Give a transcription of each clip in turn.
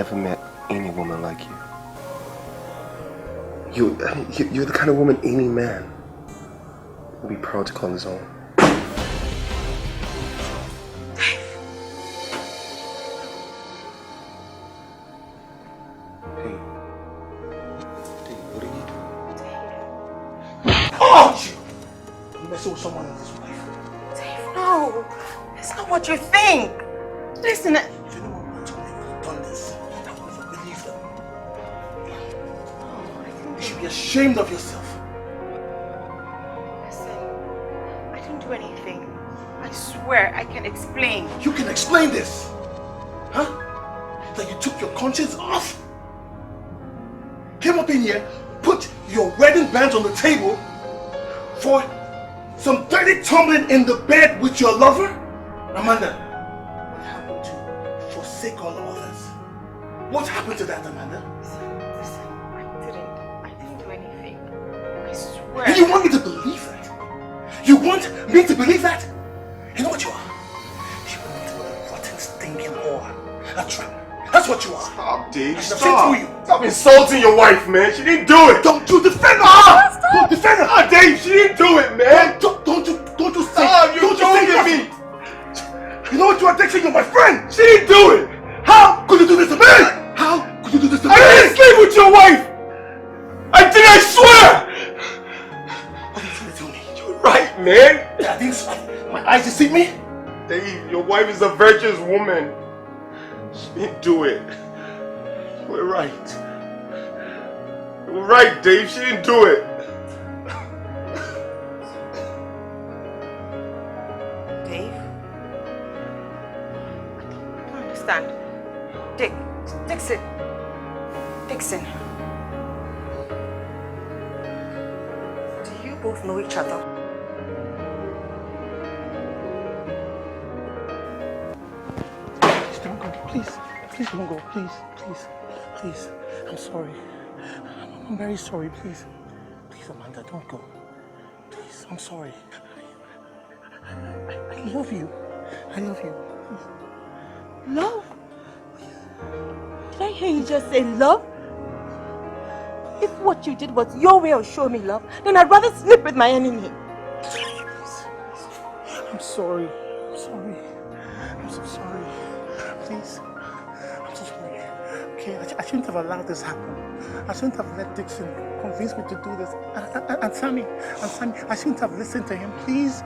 never met any woman like you. You're the kind of woman any man would be proud to call his own. With someone else's wife. Dave, no. That's not what you think. Listen, if anyone would have told me you would have done this, I would have believed them. You should be ashamed of yourself. Listen, I didn't do anything. I swear I can explain. You can explain this? Huh? That you took your conscience off? Came up in here, put your wedding bands on the table for some dirty tumbling in the bed with your lover? Amanda, what happened to forsake all others? What happened to that, Amanda? Listen, I didn't do anything. I swear. And you want me to believe that? You want me to believe that? You know what you are? You are a rotten, stinking whore. A tramp. That's what you are. Stop, Dave. Stop. Stop insulting your wife, man. She didn't do it. Don't you defend her. Don't defend her. Ah, Dave, she didn't do it, man. Don't you say. Stop, you're joking me. You know what you are texting? You're my friend. She didn't do it. How could you do this to me? How could you do this to me? I didn't sleep with your wife. I did, I swear. What are you trying to tell me? You're right, man. I didn't. My eyes deceive me? Dave, your wife is a virtuous woman. She didn't do it. You were right. You were right, Dave. She didn't do it. Dave? I don't understand. Dixon. Do you both know each other? Please don't go. Please. I'm sorry. I'm very sorry. Please, Amanda, don't go. Please, I'm sorry. I love you. Please. Love? Did I hear you just say love? If what you did was your way of showing me love, then I'd rather sleep with my enemy. Please. I'm sorry. I'm so sorry. Please. I'm so sorry. Okay, I shouldn't have allowed this happen. I shouldn't have let Dixon convince me to do this. And Sammy, I shouldn't have listened to him. Please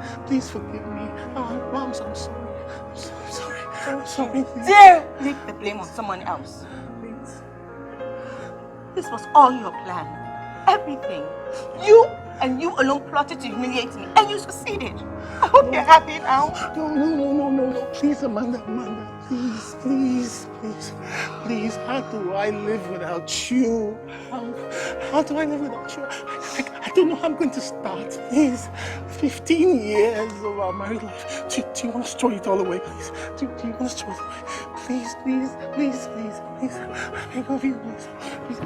forgive me. Oh, I'm so sorry. I'm sorry. Please. Dare leave the blame on someone else. Please. This was all your plan. Everything. You and you alone plotted to humiliate me, and you succeeded. I hope you're happy now. No. Please, Amanda. Please. How do I live without you? How do I live without you? I don't know how I'm going to start. Please. 15 years of our married life. Do you want to throw it all away, please? Do you want to throw it away? Please. I love you,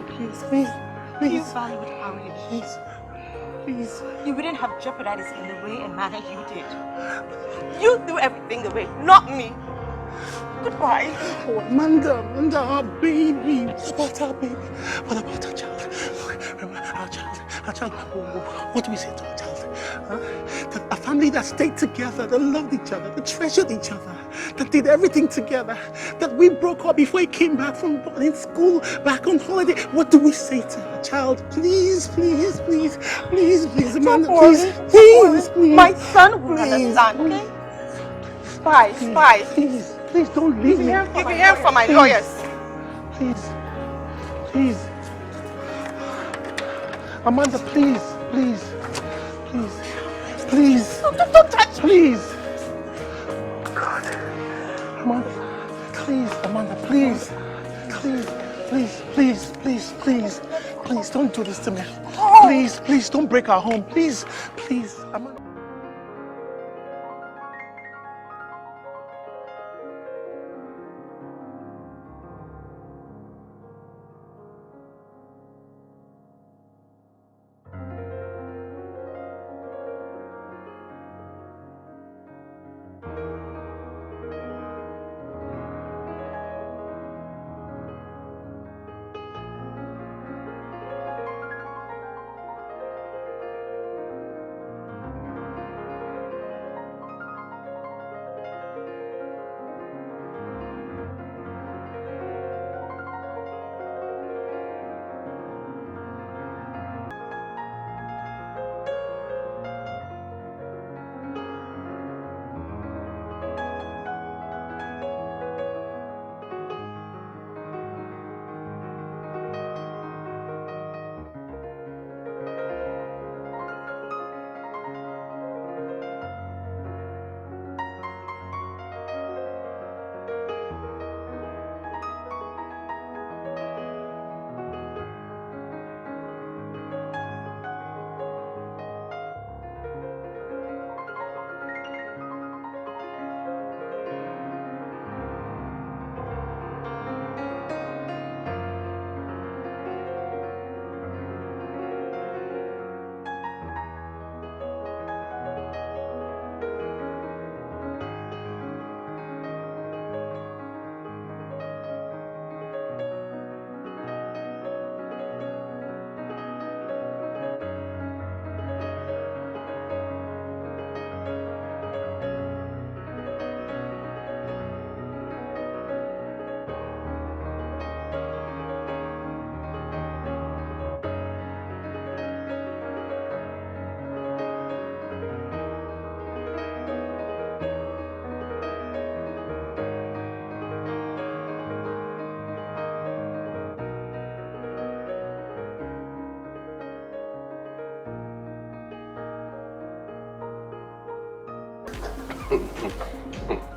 please. You valued our relationship. Please. You wouldn't have jeopardized it in the way and manner you did. You threw everything away, not me. Goodbye. Oh, Amanda, our baby. What about our baby? What about our child? Our child. What do we say to our child? A family that stayed together, that loved each other, that treasured each other, that did everything together, that we broke up before he came back from boarding school, back on holiday. What do we say to our child? Please, Amanda, please. My son will understand, okay? Bye. Please don't leave me. You can hear from my lawyers. Please. Amanda, please. Don't touch me. Please. God. Amanda, please. Please, don't do this to me. Please, don't break our home. Please, Amanda.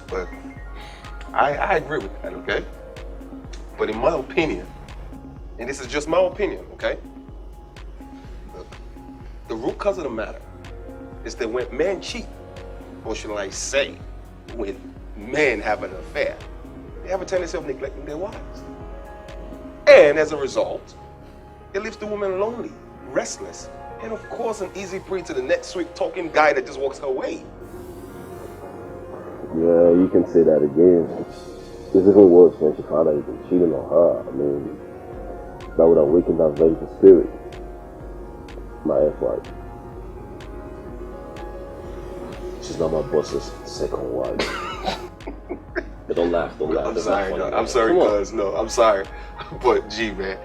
But I agree with that, okay? But in my opinion, and this is just my opinion, okay? Look, the root cause of the matter is that when men cheat, or should I say, when men have an affair, they have a tendency of neglecting their wives. And as a result, it leaves the woman lonely, restless, and of course an easy prey to the next sweet-talking guy that just walks her way. Yeah, you can say that again. It's even worse when she found out you've been cheating on her. I mean, that would awaken that vengeful spirit. My ex-wife. She's not my boss's second wife. But don't laugh. I'm That's sorry, not funny, no, I'm sorry, Come on. cuz, no, I'm sorry. But gee, man,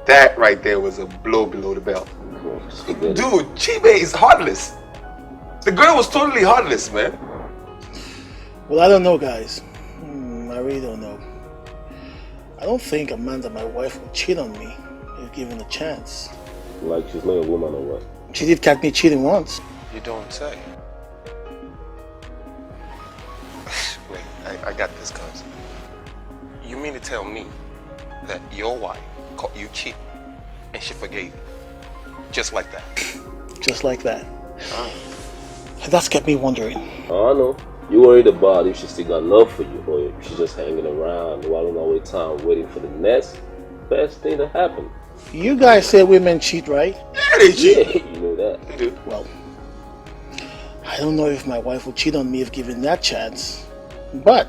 that right there was a blow below the belt. Come on, just forget it. Dude, Chibe is heartless. The girl was totally heartless, man. Well, I don't know, guys. I really don't know. I don't think Amanda, my wife, would cheat on me if given a chance. Like she's not a woman or what? She did catch me cheating once. You don't say. Wait, I got this, cuz. You mean to tell me that your wife caught you cheating and she forgave you? Just like that? Just like that. That's kept me wondering. Oh, I know. You worried about if she still got love for you, or if she's just hanging around, whiling away time, waiting for the next best thing to happen. You guys say women cheat, right? Yeah, they cheat. Yeah, you know that. They do. Well, I don't know if my wife would cheat on me if given that chance, but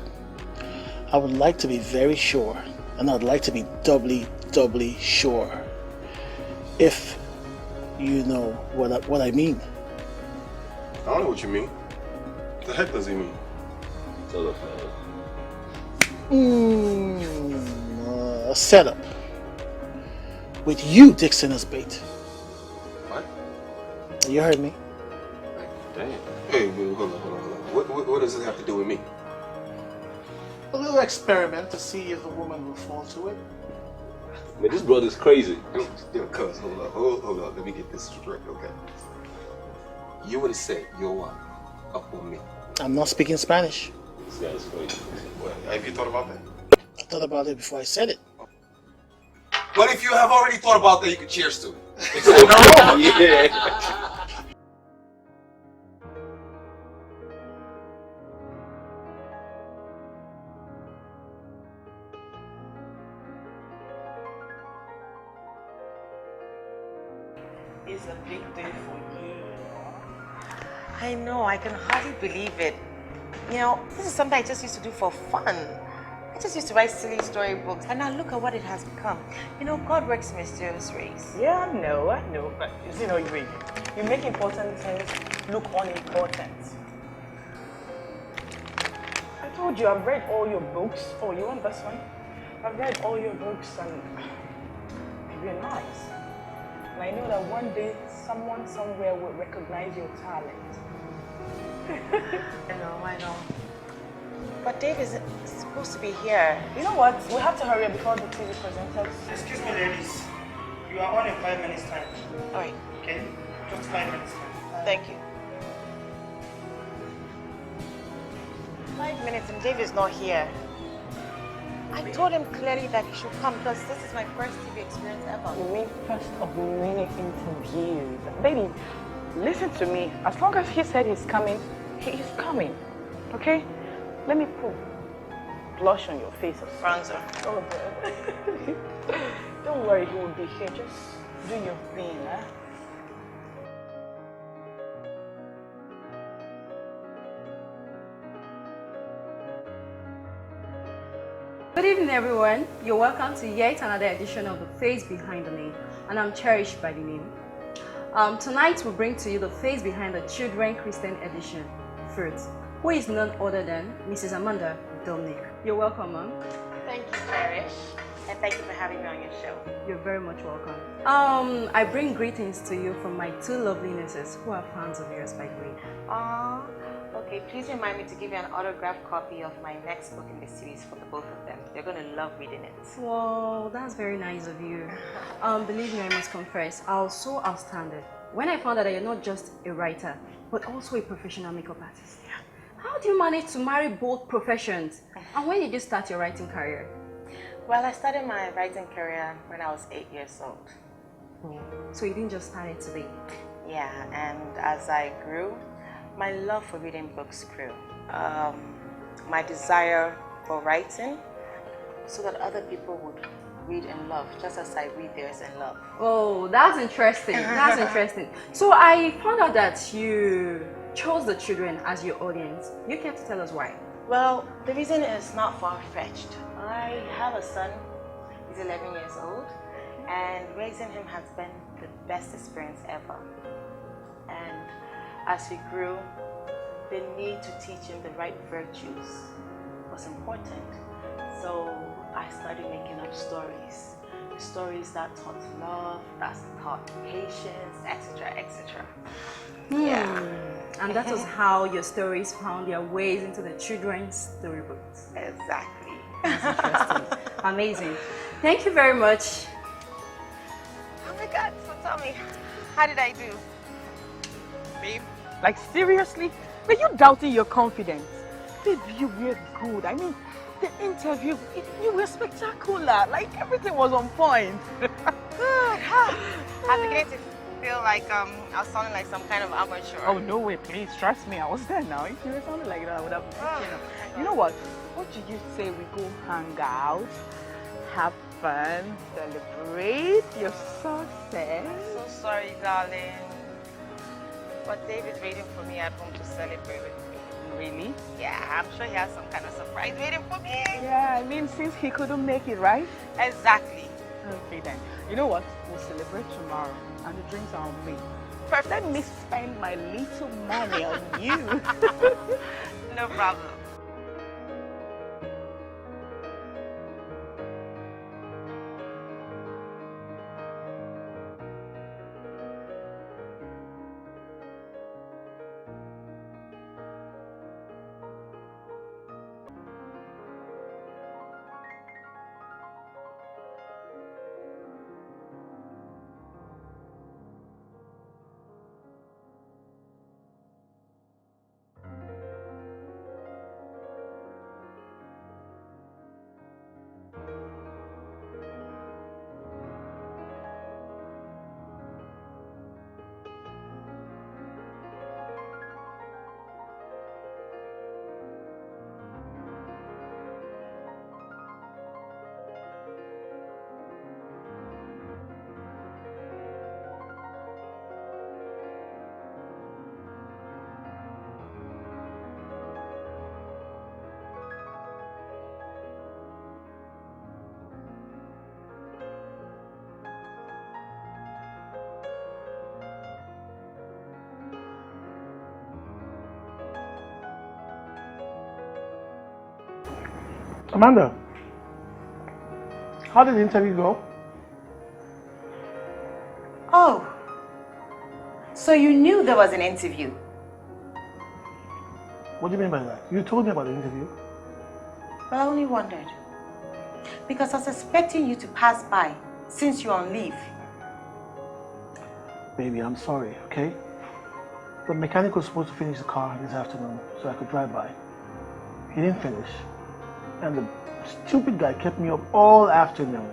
I would like to be very sure, and I'd like to be doubly sure, if you know what I mean. I don't know what you mean. What the heck does he mean? Tell us, man. A setup with you, Dixon, as bait. What? You heard me. Damn. Hey, wait, hold on. What does this have to do with me? A little experiment to see if the woman will fall to it. Man, this brother's crazy. Yo, cuz, hold up. Let me get this straight, okay? You would have said your wife up on me. I'm not speaking Spanish. This guy's crazy. Well, have you thought about that? I thought about it before I said it. But if you have already thought about that, you can cheers to it. Yeah. It's a big day for you. I know, I can hardly believe it. You know, this is something I just used to do for fun. I just used to write silly storybooks, and now look at what it has become. You know, God works in mysterious ways. Yeah, I know, but you know, you make important things look unimportant. I told you, I've read all your books. Oh, you want this one? I've read all your books, and they're nice. And I know that one day, someone somewhere will recognize your talent. I know. But Dave is supposed to be here. You know what? We have to hurry up before the TV presenters. Excuse me, ladies. You are on in 5 minutes time. All right, Okay? Just 5 minutes time. thank you. 5 minutes and Dave is not here. I told him clearly that he should come because this is my first TV experience ever. You mean first of many interviews. Baby, listen to me. As long as he said he's coming, he is coming. Okay? Let me put blush on your face or something. Bronzer. Oh, God. Don't worry, he will be here. Just do your thing, huh? Good evening, everyone. You're welcome to yet another edition of The Face Behind the Name, and I'm cherished by the name. Tonight, we bring to you the face behind the Children Christian edition, Fruit, who is none other than Mrs. Amanda Dominic. You're welcome, Mom. Thank you, Cherish. And thank you for having me on your show. You're very much welcome. I bring greetings to you from my two lovely nieces who are fans of yours, by the way. Aww. Okay, please remind me to give you an autographed copy of my next book in the series for the both of them. They're going to love reading it. Wow, that's very nice of you. Believe me, I must confess, I was so astounded when I found out that you're not just a writer, but also a professional makeup artist. How do you manage to marry both professions? And when did you start your writing career? Well, I started my writing career when I was 8 years old. Oh, so you didn't just start it today? Yeah, and as I grew, my love for reading books grew. My desire for writing so that other people would read and love, just as I read theirs and love. Oh, that's interesting. That's interesting. So I found out that you chose the children as your audience. You care to tell us why? Well, the reason is not far-fetched. I have a son. He's 11 years old, and raising him has been the best experience ever. And as he grew, the need to teach him the right virtues was important. So I started making up stories that taught love, that taught patience, etc., etc. Yeah. And that was how your stories found their ways into the children's storybooks. Exactly. That's interesting. Amazing. Thank you very much. Oh my God, so tell me, how did I do? Babe, like seriously? Were you doubting your confidence? Babe, you were good. I mean, the interview, you were spectacular. Like everything was on point. Good. I'm beginning to feel like I was sounding like some kind of amateur. Oh, no way, please. Trust me, I was there now. If you were sounding like that, I would have been You know what? What did you say we go hang out, have fun, celebrate your success? I'm so sorry, darling. But David's waiting for me at home to celebrate with me. Really? Yeah, I'm sure he has some kind of surprise waiting for me. Yeah, I mean, since he couldn't make it, right? Exactly. Okay then. You know what? We'll celebrate tomorrow and the drinks are on me. Perfect. Let me spend my little money on you. No problem. Amanda, how did the interview go? Oh, so you knew there was an interview? What do you mean by that? You told me about the interview. But I only wondered. Because I was expecting you to pass by since you're on leave. Baby, I'm sorry, okay? The mechanic was supposed to finish the car this afternoon so I could drive by. He didn't finish. And the stupid guy kept me up all afternoon.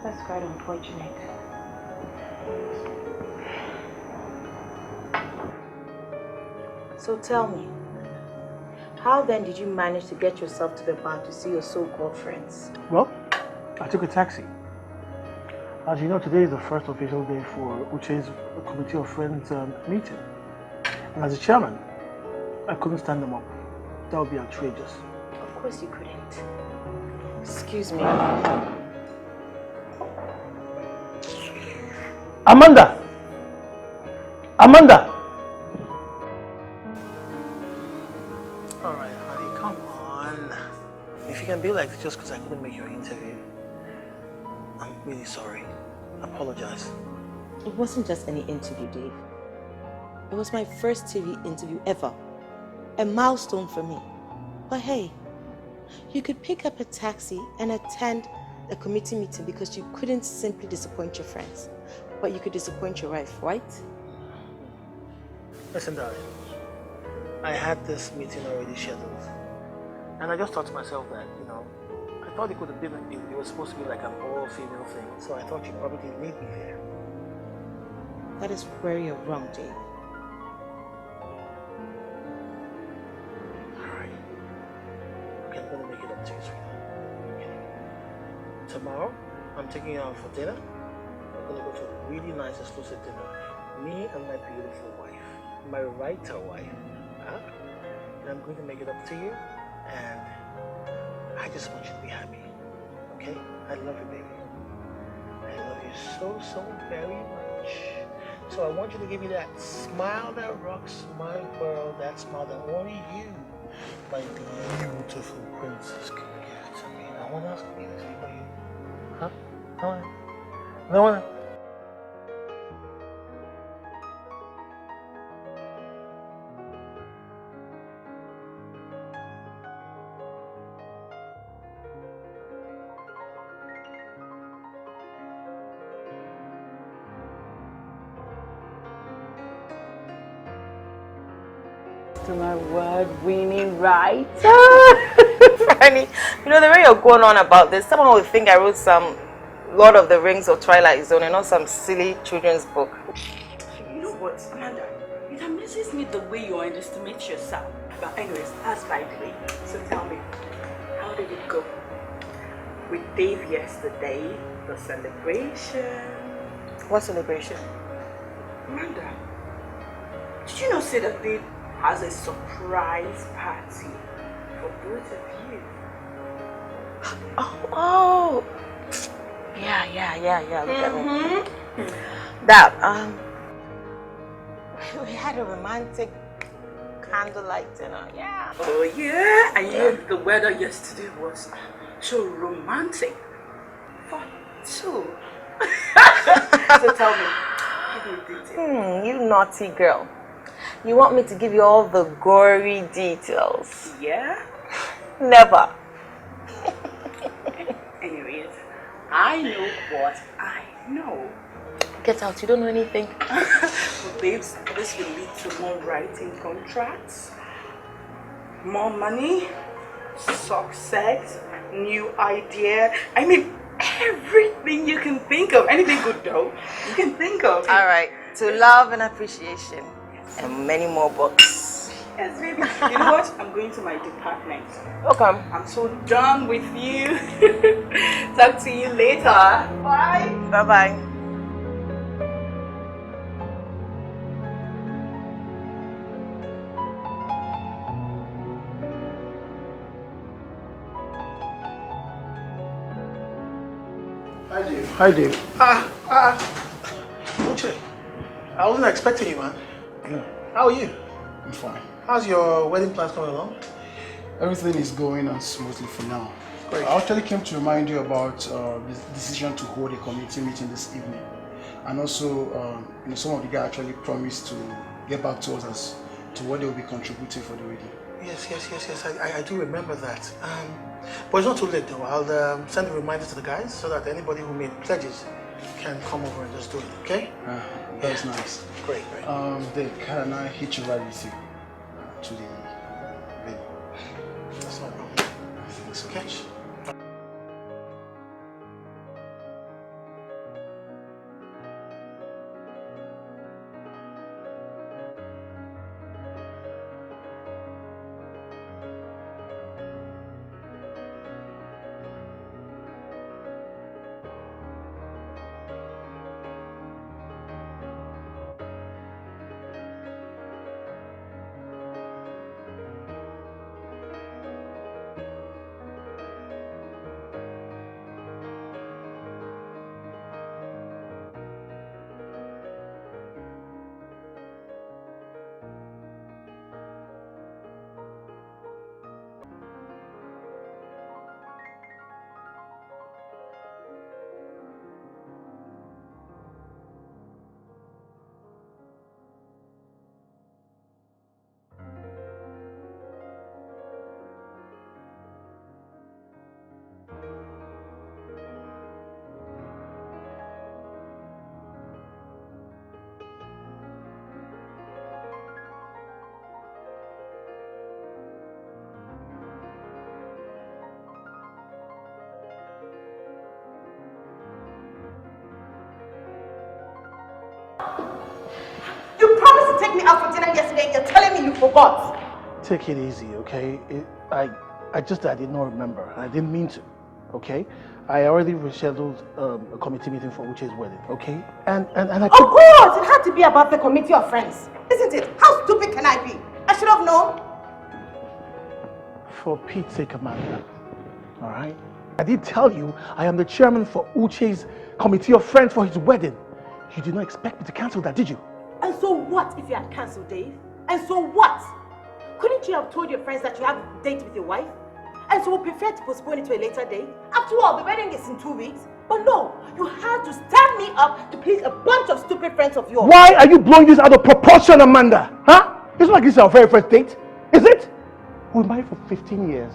That's quite unfortunate. So tell me, how then did you manage to get yourself to the bar to see your so-called friends? Well, I took a taxi. As you know, today is the first official day for Uche's Committee of Friends meeting. And as a chairman, I couldn't stand them up. That would be outrageous. Of course you couldn't. Excuse me. Amanda! Amanda! Alright, honey, come on. If you can be like this just because I couldn't make your interview, I'm really sorry. I apologize. It wasn't just any interview, Dave. It was my first TV interview ever. A milestone for me. But hey, you could pick up a taxi and attend a committee meeting because you couldn't simply disappoint your friends. But you could disappoint your wife, right? Listen, darling. I had this meeting already scheduled. And I just thought to myself that, I thought it could have been, it was supposed to be like an all-female thing. So I thought you probably didn't need me there. That is where you're wrong, Dave. Alright. Okay, I'm going to make it up to you, sweetheart. Okay. Tomorrow, I'm taking you out for dinner. We're going to go to a really nice exclusive dinner. Me and my beautiful wife. My writer wife. Huh? And I'm going to make it up to you. And I just want you to be happy. Okay? I love you, baby. I love you so, so very much. So I want you to give me that smile that rocks my world, that smile that only you, my beautiful princess, can give to me. No one else can give it to me but you. Huh? No one? No one? To my award-winning writer. Franny, the way you're going on about this, someone would think I wrote some Lord of the Rings or Twilight Zone and not some silly children's book. You know what, Amanda? It amazes me the way you underestimate yourself. But anyways, that's by the way. So tell me, how did it go? With Dave yesterday, the celebration. What celebration? Amanda, did you not say that Dave has a surprise party for both of you? Oh. Yeah. Look at me. That, we had a romantic candlelight dinner, yeah. Oh yeah, and you know the weather yesterday was so romantic. For two. So tell me, give me details. You naughty girl. You want me to give you all the gory details? Yeah? Never. Anyways, I know what I know. Get out, you don't know anything. Well, babes, this will lead to more writing contracts, more money, success, new idea. I mean, everything you can think of. Anything good though, you can think of. All right, to love and appreciation. And many more books. Yes, baby. You know what? I'm going to my department. Okay. I'm so done with you. Talk to you later. Bye. Bye-bye. Hi, Dave. Uche, I wasn't expecting you, man. Yeah, How are you? I'm fine. How's your wedding plans coming along? Everything is going on smoothly for now. Great. I actually came to remind you about the decision to hold a community meeting this evening. And also, some of the guys actually promised to get back to us as to what they will be contributing for the wedding. Yes. I do remember that. But it's not too late though. I'll send a reminder to the guys so that anybody who made pledges can come over and just do it, okay? That's nice. Great. Dave, can I hitch a ride with you to the wedding? That's no problem. Thanks so much. to take me out for dinner yesterday and you're telling me you forgot. Take it easy, okay? I did not remember. I didn't mean to, okay? I already rescheduled a committee meeting for Uche's wedding, okay? And I... Of course! It had to be about the committee of friends, isn't it? How stupid can I be? I should have known. For Pete's sake, Amanda, all right? I did tell you I am the chairman for Uche's committee of friends for his wedding. You did not expect me to cancel that, did you? And so what if you had cancelled, Dave? And so what? Couldn't you have told your friends that you have a date with your wife? And so we prefer to postpone it to a later date? After all, the wedding is in 2 weeks. But no, you had to stand me up to please a bunch of stupid friends of yours. Why are you blowing this out of proportion, Amanda? Huh? It's not like this is our very first date, is it? We're married for 15 years.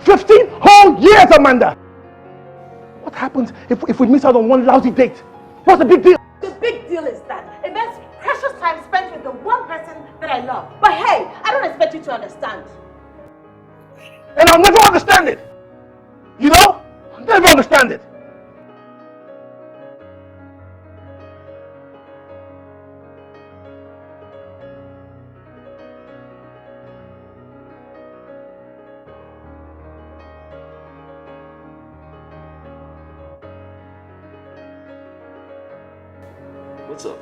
15 whole years, Amanda! What happens if we miss out on one lousy date? What's the big deal? The big deal is that it means precious time spent with the one person that I love. But hey, I don't expect you to understand. And I'll never understand it! You know? I'll never understand it! What's up?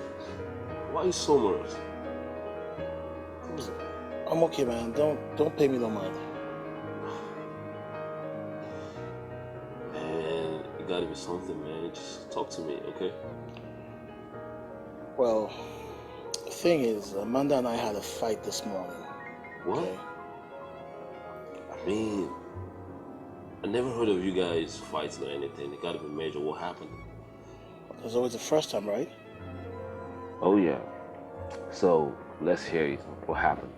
Why are you so nervous? I'm okay, man. Don't pay me no mind. Man, it gotta be something, man. Just talk to me, okay? Well, the thing is, Amanda and I had a fight this morning. What? Okay? I mean, I never heard of you guys fighting or anything. It gotta be major. What happened? It's always the first time, right? Oh, yeah. So, let's hear it. What happened?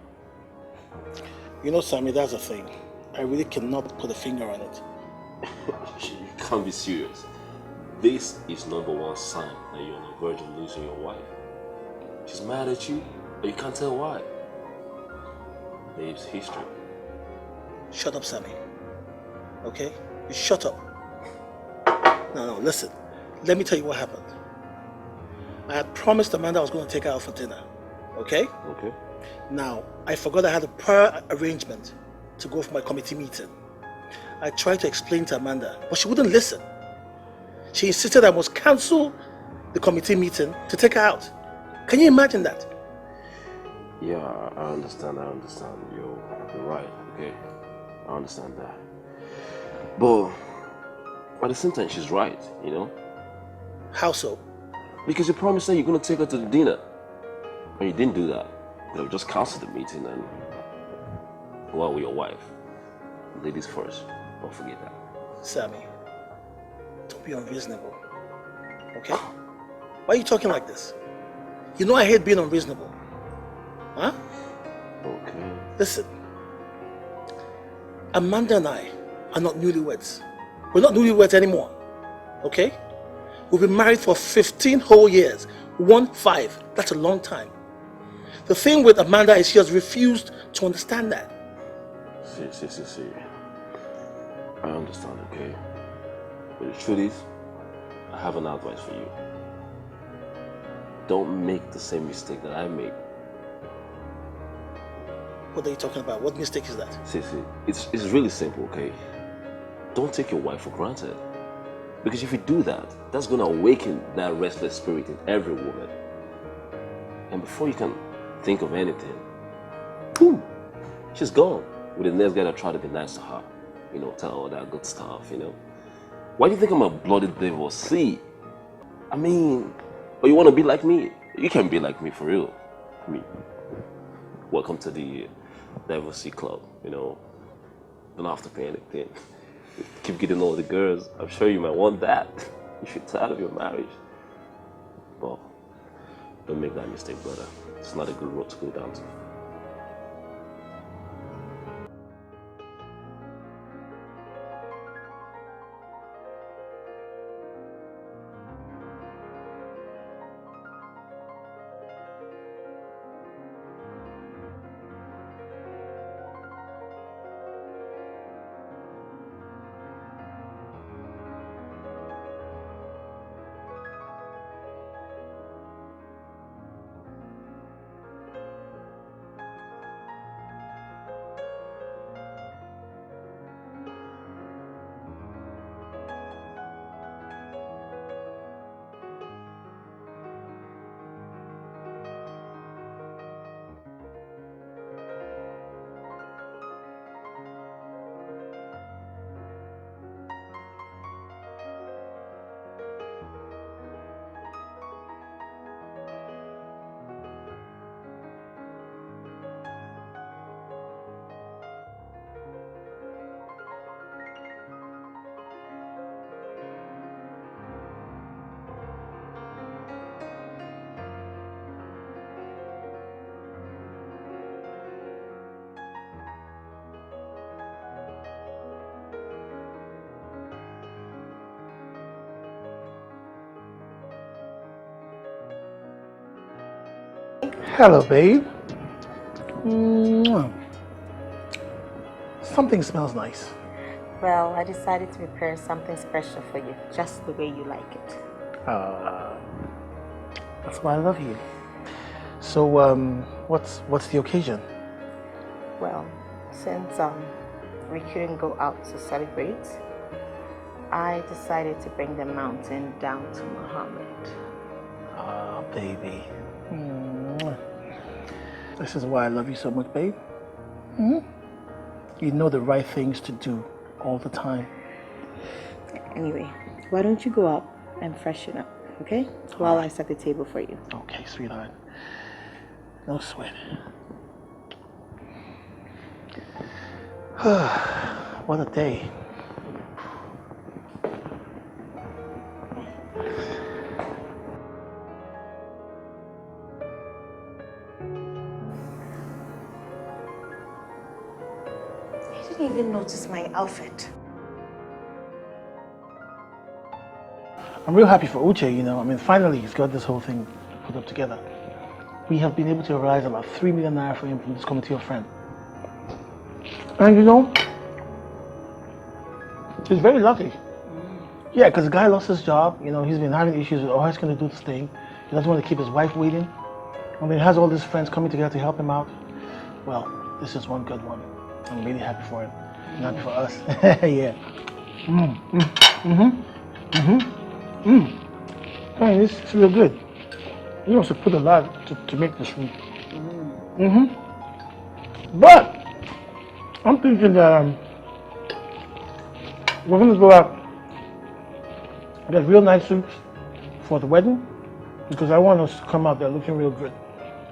You know, Sammy, that's the thing. I really cannot put a finger on it. You can't be serious. This is #1 sign that you're on the verge of losing your wife. She's mad at you, but you can't tell why. Babe's history. Shut up, Sammy. Okay? You shut up. No, listen. Let me tell you what happened. I had promised Amanda I was going to take her out for dinner. Okay? Okay. Now, I forgot I had a prior arrangement to go for my committee meeting. I tried to explain to Amanda, but she wouldn't listen. She insisted I must cancel the committee meeting to take her out. Can you imagine that? Yeah, I understand. You're right, okay? I understand that. But at the same time, she's right, you know? How so? Because you promised her you're going to take her to the dinner. And you didn't do that. You know, just cancel the meeting and go out with your wife. Ladies first. Don't forget that. Sammy, don't be unreasonable. Okay? Why are you talking like this? You know I hate being unreasonable. Huh? Okay. Listen. Amanda and I are not newlyweds. We're not newlyweds anymore. Okay? We've been married for 15 whole years. 15. That's a long time. The thing with Amanda is she has refused to understand that. See. I understand, okay? But the truth is, I have an advice for you. Don't make the same mistake that I made. What are you talking about? What mistake is that? See, it's really simple, okay? Don't take your wife for granted. Because if you do that, that's going to awaken that restless spirit in every woman. And before you can think of anything, boom, she's gone. With the next guy that tried to be nice to her. You know, tell her all that good stuff, you know. Why do you think I'm a bloody devil? See, I mean, but you want to be like me? You can be like me for real. I mean, welcome to the Diversity Club, you know. Don't have to pay anything. Keep getting all the girls. I'm sure you might want that. If you're tired of your marriage. But don't make that mistake, brother. It's not a good road to go down to. Hello, babe. Mwah. Something smells nice. Well, I decided to prepare something special for you, just the way you like it. That's why I love you. So, what's the occasion? Well, since we couldn't go out to celebrate, I decided to bring the mountain down to Muhammad. Ah, baby. Mwah. This is why I love you so much, babe. You know the right things to do all the time. Anyway, why don't you go up and freshen up, okay? While I set the table for you. Okay, sweetheart. No sweat. What a day. I didn't even notice my outfit. I'm real happy for Uche, you know. I mean, finally he's got this whole thing put up together. We have been able to raise about 3 million naira for him from this committee of friends. And you know, he's very lucky. Yeah, because the guy lost his job. You know, he's been having issues with, oh, he's going to do this thing. He doesn't want to keep his wife waiting. I mean, he has all his friends coming together to help him out. Well, this is one good one. I'm really happy for him. I'm happy for us. Yeah. Hey, this is real good. You must have put a lot to make this food. But I'm thinking that we're gonna go out and get real nice suits for the wedding because I want us to come out there looking real good.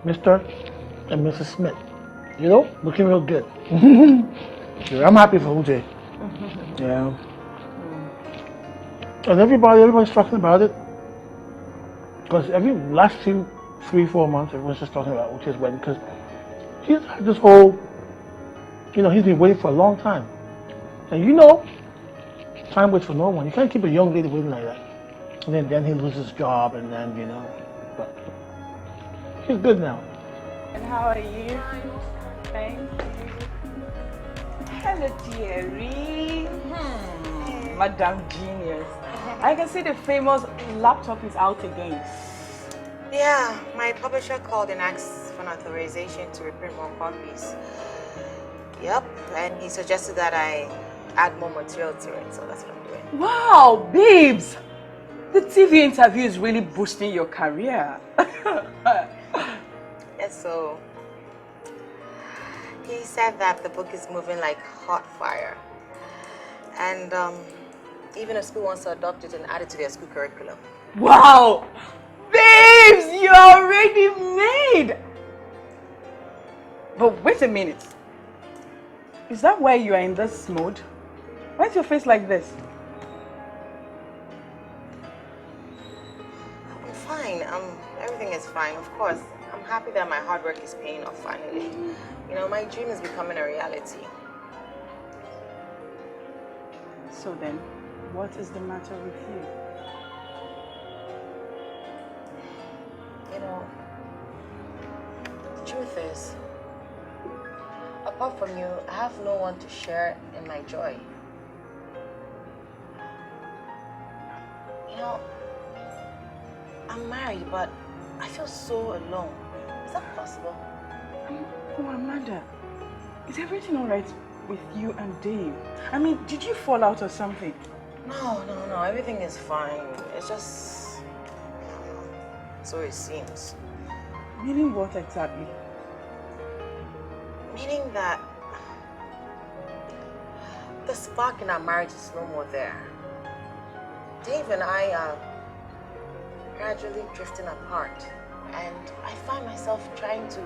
Mr. and Mrs. Smith. You know, looking real good. Yeah, I'm happy for Uche. Yeah. And everybody's talking about it. Because every last 2, 3, 4 months, everyone's just talking about Uche's wedding. Because he's had this whole, you know, he's been waiting for a long time. And you know, time waits for no one. You can't keep a young lady waiting like that. And then he loses his job and then, you know. But he's good now. And how are you? Thank you. Hello, dearie. Madam Genius. I can see the famous laptop is out again. Yeah, my publisher called and asked for an authorization to reprint more copies. Yep, and he suggested that I add more material to it, so that's what I'm doing. Wow, babes! The TV interview is really boosting your career. Yes, so he said that the book is moving like hot fire. And even if school wants to adopt it and add it to their school curriculum. Wow! Babes, you're already made! But wait a minute. Is that why you are in this mode? Why is your face like this? I'm fine. Everything is fine, of course. I'm happy that my hard work is paying off finally. You know, my dream is becoming a reality. So then, what is the matter with you? You know, the truth is, apart from you, I have no one to share in my joy. You know, I'm married, but I feel so alone. Is that possible? Oh, Amanda, is everything all right with you and Dave? I mean, did you fall out or something? No, everything is fine. It's just... so it seems. Meaning what exactly? Meaning that the spark in our marriage is no more there. Dave and I are gradually drifting apart, and I find myself trying to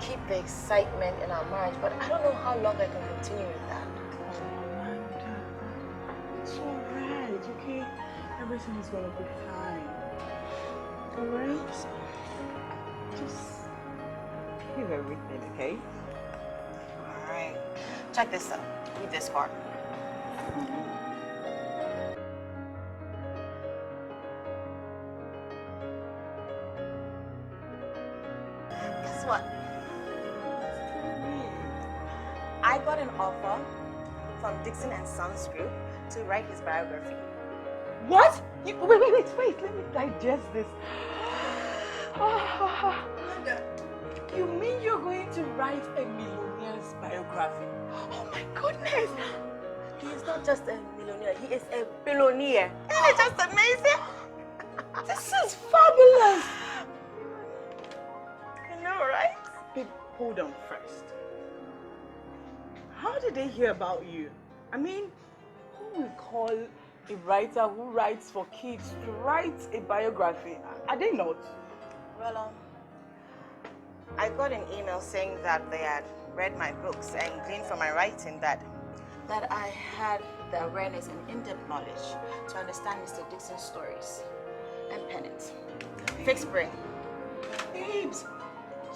keep the excitement in our marriage, but I don't know how long I can continue with that. Oh, Amanda, it's all right, okay? Everything is gonna be fine. All right? Just give everything, okay? All right. Check this out. Read this part. I got an offer from Dixon and Sons Group to write his biography. What? Wait. Let me digest this. You mean you're going to write a millionaire's biography? Oh my goodness! He is not just a millionaire, he is a billionaire. Isn't it just amazing? This is fabulous! You know, right? Babe, hold on first. How did they hear about you? I mean, who will call a writer who writes for kids to write a biography? Are they not? Well, I got an email saying that they had read my books and gleaned from my writing that I had the awareness and in-depth knowledge to understand Mr. Dixon's stories and pen it. Fixed brain. Babes,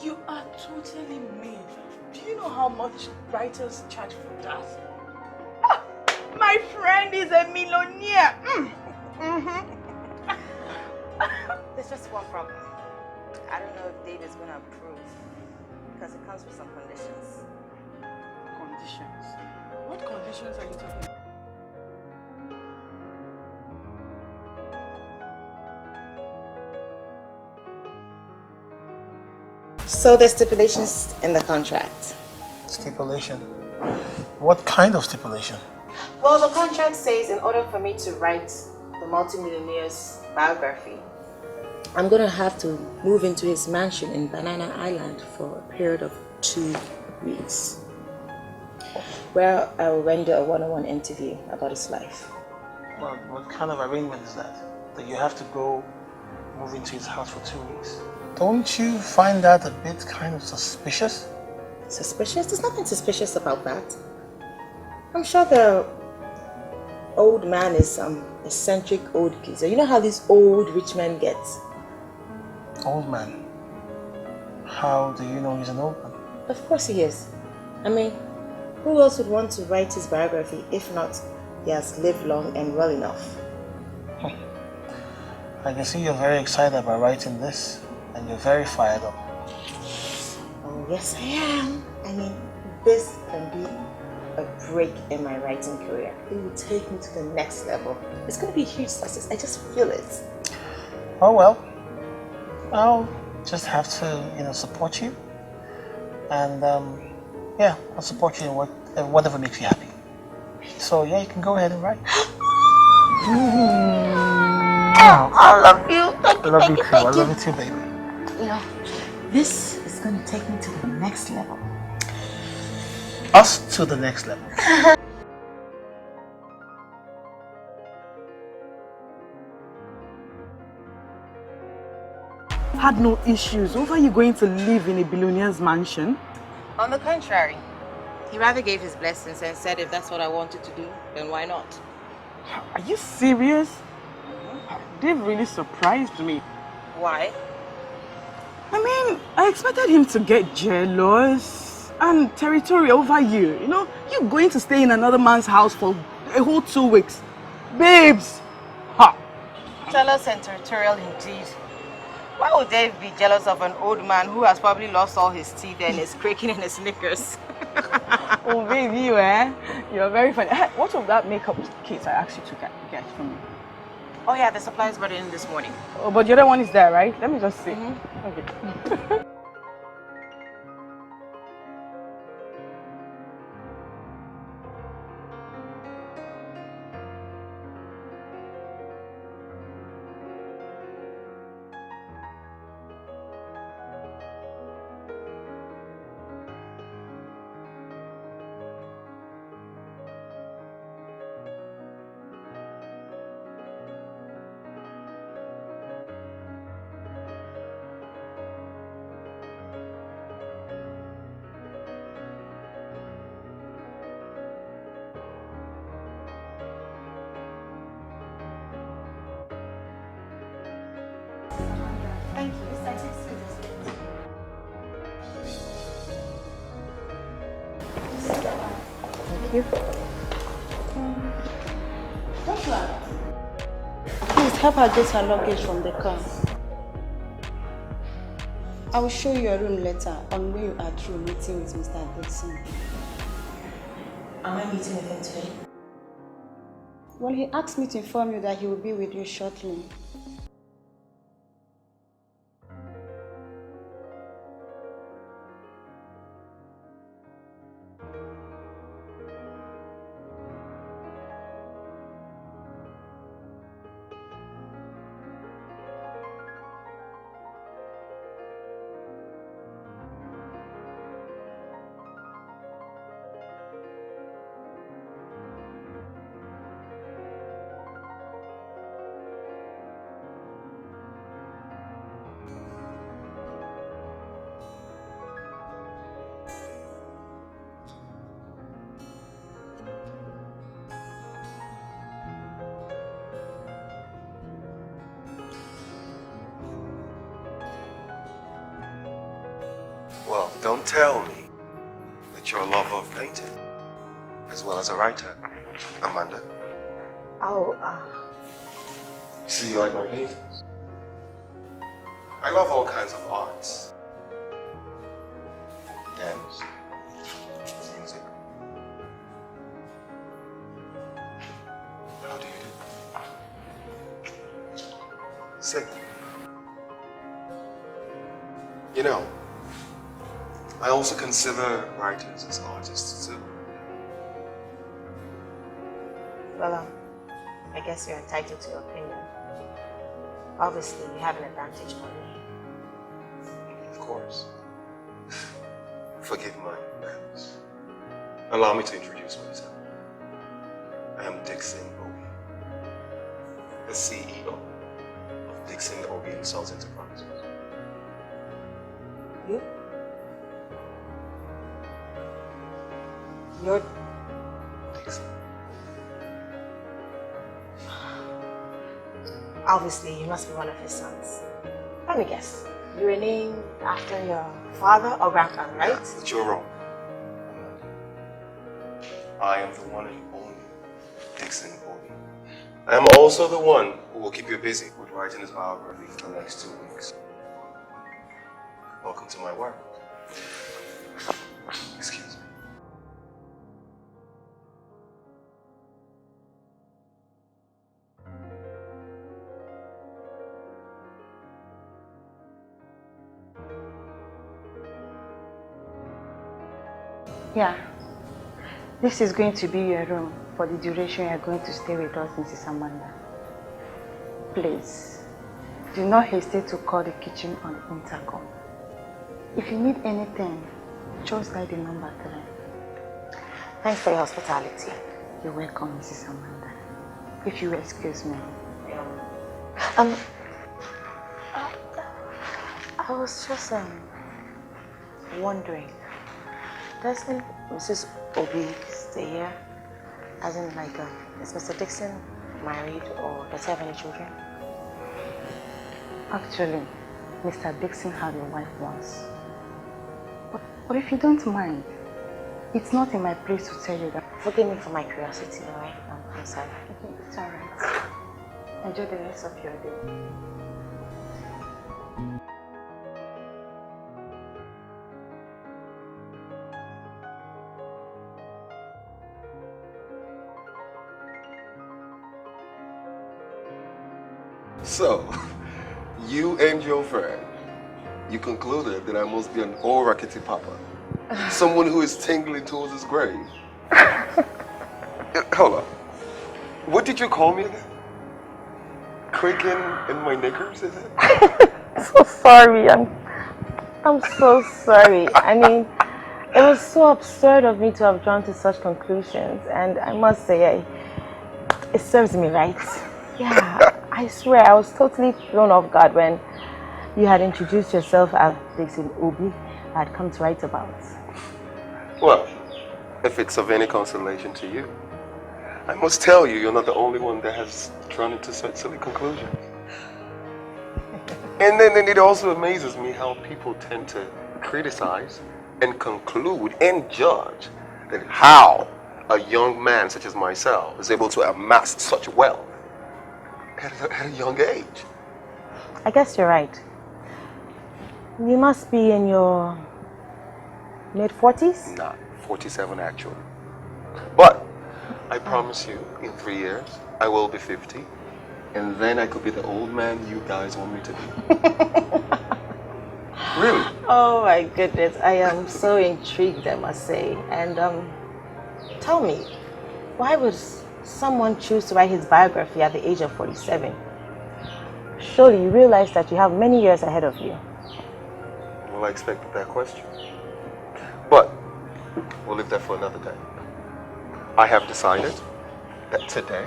you are totally made. Do you know how much writers charge for that? Ah, my friend is a millionaire. There's just one problem. I don't know if Dave is going to approve because it comes with some conditions. Conditions? What conditions are you talking about? So there's stipulations in the contract. Stipulation? What kind of stipulation? Well, the contract says in order for me to write the multimillionaire's biography, I'm going to have to move into his mansion in Banana Island for a period of 2 weeks, where I will render a one-on-one interview about his life. Well, what kind of arrangement is that? That you have to go move into his house for 2 weeks? Don't you find that a bit kind of suspicious? Suspicious? There's nothing suspicious about that. I'm sure the old man is some eccentric old geezer. You know how these old rich men get? Old man? How do you know he's an old man? Of course he is. I mean, who else would want to write his biography if not he has lived long and well enough? I can see you're very excited about writing this, and you're very fired up. Oh, yes I am. I mean, this can be a break in my writing career. It will take me to the next level. It's going to be a huge success. I just feel it. Oh well, I'll just have to, support you. And yeah, I'll support you in whatever makes you happy. So yeah, you can go ahead and write. I love you. I love you too. I love you too, baby. You know, this is going to take me to the next level. Us to the next level. Had no issues over you going to live in a billionaire's mansion? On the contrary, he rather gave his blessings and said if that's what I wanted to do, then why not? Are you serious? They've really surprised me. Why? I mean, I expected him to get jealous and territorial over you. You know, you going to stay in another man's house for a whole 2 weeks. Babes! Ha! Jealous and territorial indeed. Why would Dave be jealous of an old man who has probably lost all his teeth and is cracking in his knickers? Oh, baby, you're very funny. What of that makeup kit I asked you to get from me? Oh yeah, the supplies brought in this morning. Oh, but the other one is there, right? Let me just see. Okay. Please help her get her luggage from the car. I will show you your room later on when you are through meeting with Mr. Dixon. Am I meeting with him today? Well, he asked me to inform you that he will be with you shortly. Well, don't tell me that you're a lover of painting, as well as a writer, Amanda. Oh, See, you like my paintings? I love all kinds of arts. Dance, music. How do you do? Sing. You know, I also consider writers as artists too. well, I guess you're entitled to your opinion. Obviously, you have an advantage on me. Of course. Forgive my ignorance. Allow me to introduce myself. I am Dixon Obi, the CEO of Dixon Obi and Sons Enterprises. You? You're... Dixon. Obviously, you must be one of his sons. Let me guess. You were named after your father or grandfather, right? Yeah, but you're wrong. I am the one and only Dixon Obi. I am also the one who will keep you busy with writing his biography for the next 2 weeks. Welcome to my world. Excuse me. Yeah. This is going to be your room for the duration you are going to stay with us, Mrs. Amanda. Please, do not hesitate to call the kitchen on intercom. If you need anything, just dial the number 3. Thanks for your hospitality. You're welcome, Mrs. Amanda. If you will excuse me. I was just wondering, doesn't Mrs. Obi stay here? As in, like, is Mr. Dixon married or does he have any children? Actually, Mr. Dixon had a wife once. But if you don't mind, it's not in my place to tell you that. Forgive me for my curiosity, alright? I'm sorry. It's alright. Enjoy the rest of your day. So, you and your friend, you concluded that I must be an old rackety papa. Someone who is tingling towards his grave. Hold on. What did you call me again? Creaking in my knickers, is it? So sorry. I'm so sorry. I mean, it was so absurd of me to have drawn to such conclusions, and I must say, it serves me right. Yeah, I swear I was totally thrown off guard when you had introduced yourself as Dixon Obi I had come to write about. Well, if it's of any consolation to you, I must tell you, you're not the only one that has drawn into such silly conclusions. And then it also amazes me how people tend to criticize and conclude and judge that how a young man such as myself is able to amass such wealth at a young age. I guess you're right. You must be in your mid-40s? Nah, 47 actually. But I promise you, in 3 years, I will be 50. And then I could be the old man you guys want me to be. Really? Oh my goodness, I am so intrigued, I must say. And tell me, why would someone choose to write his biography at the age of 47? Surely you realize that you have many years ahead of you. Well, I expected that question. But we'll leave that for another day. I have decided that today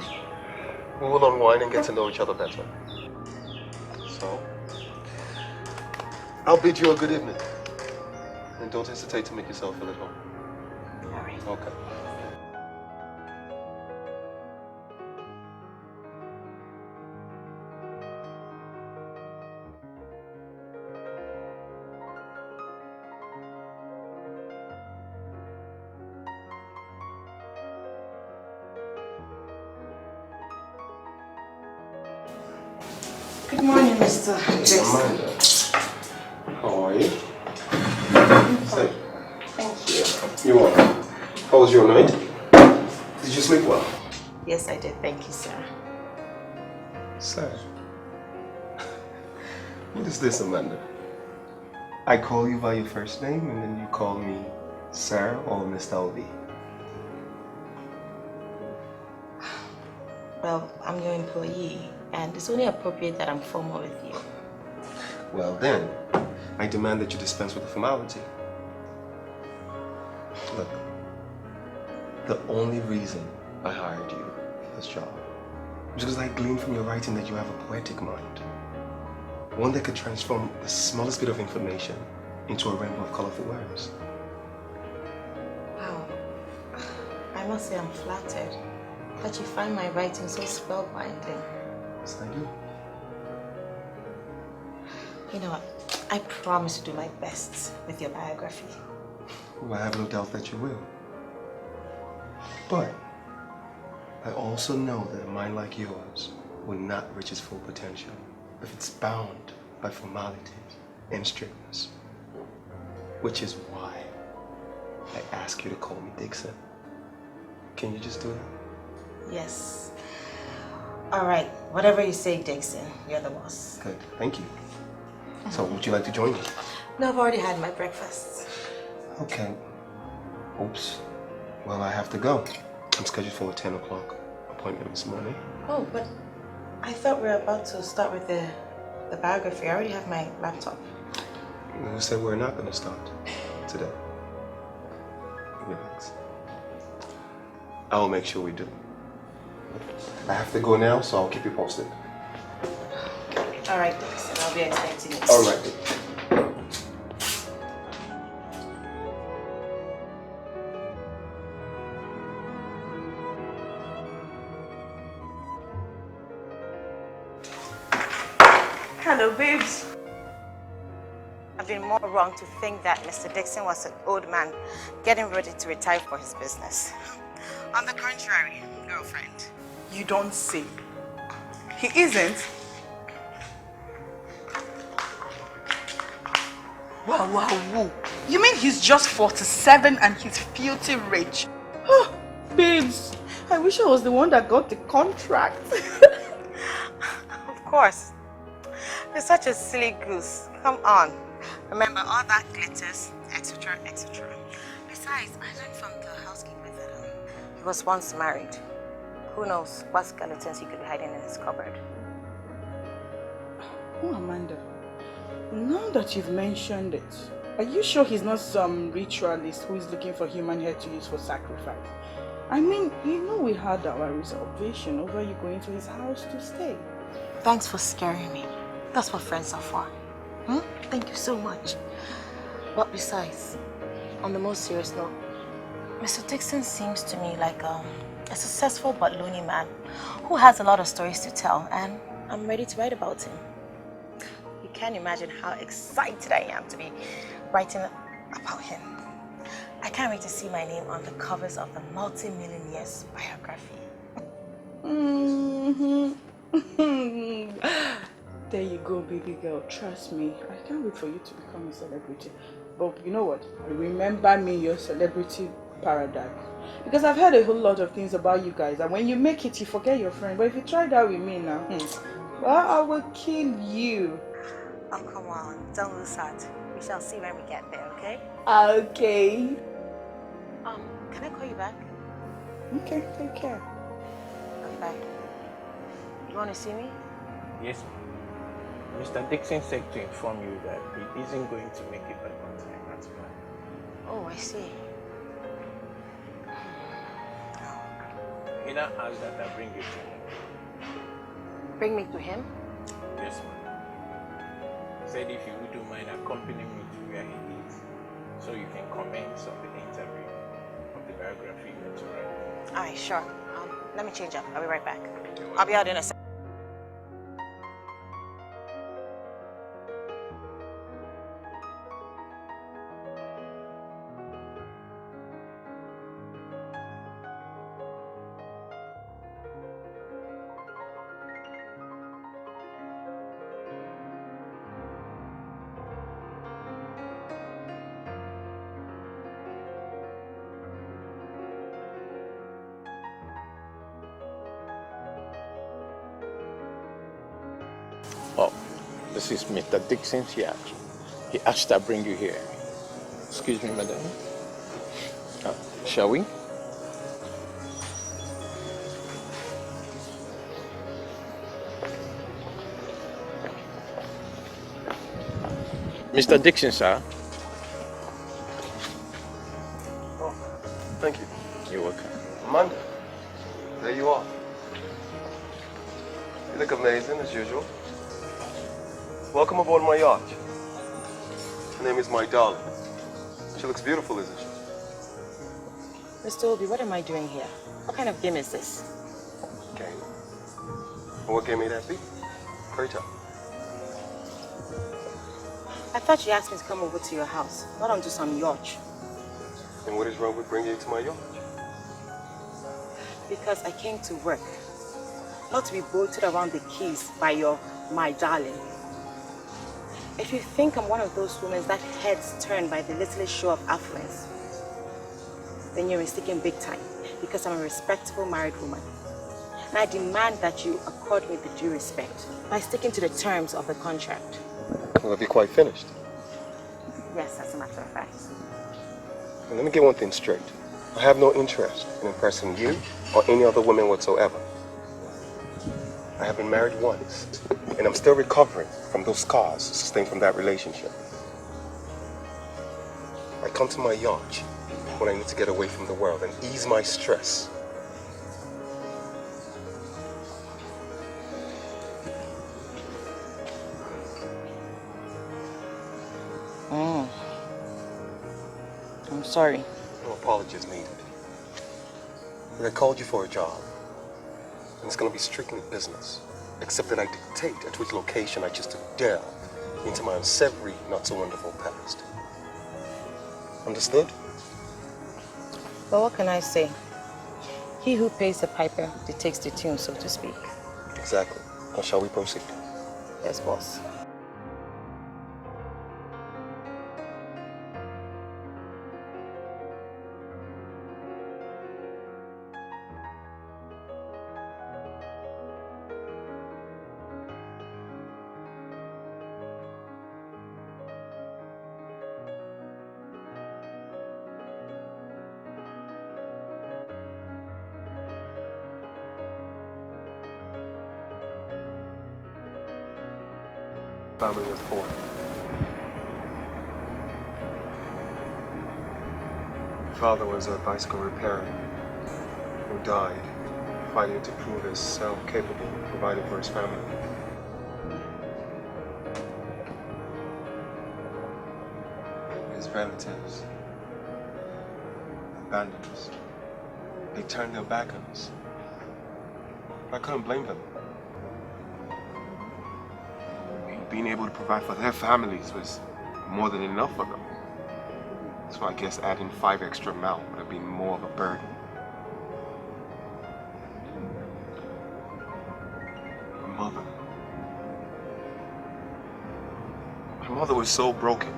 we will unwind and get to know each other better. So, I'll bid you a good evening. And don't hesitate to make yourself feel at home. All right. Okay. Good morning, Mr. Jackson. Amanda, how are you? Say. Thank you. You're welcome. How was your night? Did you sleep well? Yes, I did. Thank you, sir. Sir. What is this, Amanda? I call you by your first name and then you call me Sir or Mr. Obi. Well, I'm your employee, and it's only appropriate that I'm formal with you. Well then, I demand that you dispense with the formality. Look, the only reason I hired you for this job was because I gleaned from your writing that you have a poetic mind. One that could transform the smallest bit of information into a rainbow of colorful words. Wow. I must say I'm flattered that you find my writing so spellbinding. Yes, I do. You know what? I promise to do my best with your biography. Well, I have no doubt that you will. But I also know that a mind like yours will not reach its full potential if it's bound by formalities and strictness. Which is why I ask you to call me Dixon. Can you just do it? Yes. All right. Whatever you say, Dixon. You're the boss. Good. Thank you. So, would you like to join me? No, I've already had my breakfast. Okay. Oops. Well, I have to go. I'm scheduled for a 10 o'clock appointment this morning. Oh, but I thought we were about to start with the biography. I already have my laptop. Who said we're not going to start today? Relax. I'll make sure we do. I have to go now, so I'll keep you posted. All right, Dixon. I'll be expecting it. All right. Hello, babes. I've been more wrong to think that Mr. Dixon was an old man getting ready to retire for his business. On the contrary, girlfriend. You don't say. He isn't. Wow, wow, whoa. You mean he's just 47 and he's filthy rich? Oh, babes, I wish I was the one that got the contract. Of course. You're such a silly goose. Come on. Remember, all that glitters, etc., etc. Besides, I learned from the housekeeper that he was once married. Who knows what skeletons he could be hiding in his cupboard. Oh, Amanda, now that you've mentioned it, are you sure he's not some ritualist who is looking for human hair to use for sacrifice? I mean, you know we had our reservation over you going to his house to stay. Thanks for scaring me. That's what friends are for. Thank you so much. But besides, on the most serious note, Mr. Dixon seems to me like a successful but lonely man who has a lot of stories to tell, and I'm ready to write about him. You can't imagine how excited I am to be writing about him. I can't wait to see my name on the covers of the multi-millionaire's biography. There you go, baby girl. Trust me, I can't wait for you to become a celebrity. But you know what? Remember me, your celebrity paradise. Because I've heard a whole lot of things about you guys, and when you make it, you forget your friend. But if you try that with me now, well, I will kill you. Oh, come on. Don't lose heart. We shall see when we get there, okay? Okay. Can I call you back? Okay, take care. Bye. You want to see me? Yes, ma'am. Mr. Dixon said to inform you that he isn't going to make it back on time. That's why. Oh, I see. He now asked that I bring you to him. Bring me to him? Yes, ma'am. He said if you wouldn't mind accompanying me to where he is, so you can commence on the interview of the biography you're to write. Alright, sure. Let me change up. I'll be right back. I'll be out in a second. Oh, this is Mr. Dixon's yacht. He asked I bring you here. Excuse me, madam. Shall we? Mr. Dixon, sir. Oh, thank you. You're welcome. Amanda, there you are. You look amazing, as usual. Welcome aboard my yacht. Her name is my darling. She looks beautiful, isn't she? Mr. Obi, what am I doing here? What kind of game is this? Game. And what game may that be? Pray tell. I thought you asked me to come over to your house, not onto some yacht. And what is wrong with bringing you to my yacht? Because I came to work, not to be bolted around the keys by my darling. If you think I'm one of those women that heads turn by the littlest show of affluence, then you're mistaken big time, because I'm a respectable married woman. And I demand that you accord me the due respect by sticking to the terms of the contract. Well, have you quite finished? Yes, as a matter of fact. Well, let me get one thing straight. I have no interest in impressing you or any other women whatsoever. I have been married once, and I'm still recovering from those scars sustained from that relationship. I come to my yacht when I need to get away from the world and ease my stress. I'm sorry. No apologies needed. But I called you for a job, and it's going to be strictly business, except that I dictate at which location I choose to delve into my unsavory, not so wonderful past. Understood? Well, what can I say? He who pays the piper dictates the tune, so to speak. Exactly. Now, shall we proceed? Yes, boss. Family of 4. Father was a bicycle repairer who died fighting to prove himself capable of providing for his family. His relatives abandoned us. They turned their back on us. I couldn't blame them. Being able to provide for their families was more than enough for them. So I guess adding 5 extra mouths would have been more of a burden. My mother was so broken.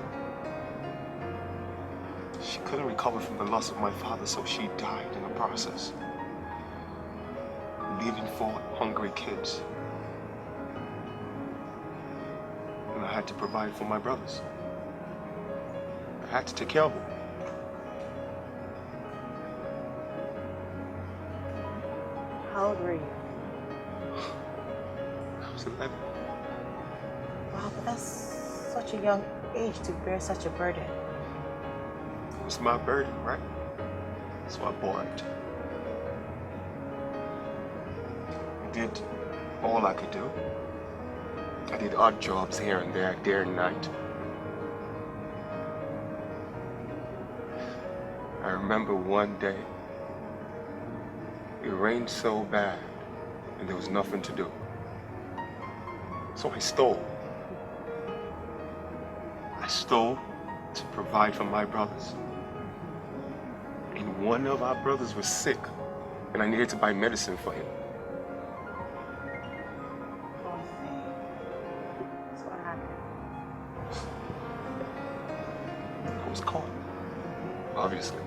She couldn't recover from the loss of my father, so she died in the process, leaving 4 hungry kids. And I had to provide for my brothers. I had to take care of them. How old were you? I was 11. Wow, but that's such a young age to bear such a burden. It was my burden, right? So I bore it. I did all I could do. I did odd jobs here and there, day and night. I remember one day, it rained so bad and there was nothing to do. So I stole. I stole to provide for my brothers. And one of our brothers was sick, and I needed to buy medicine for him. So what happened? I was caught, obviously.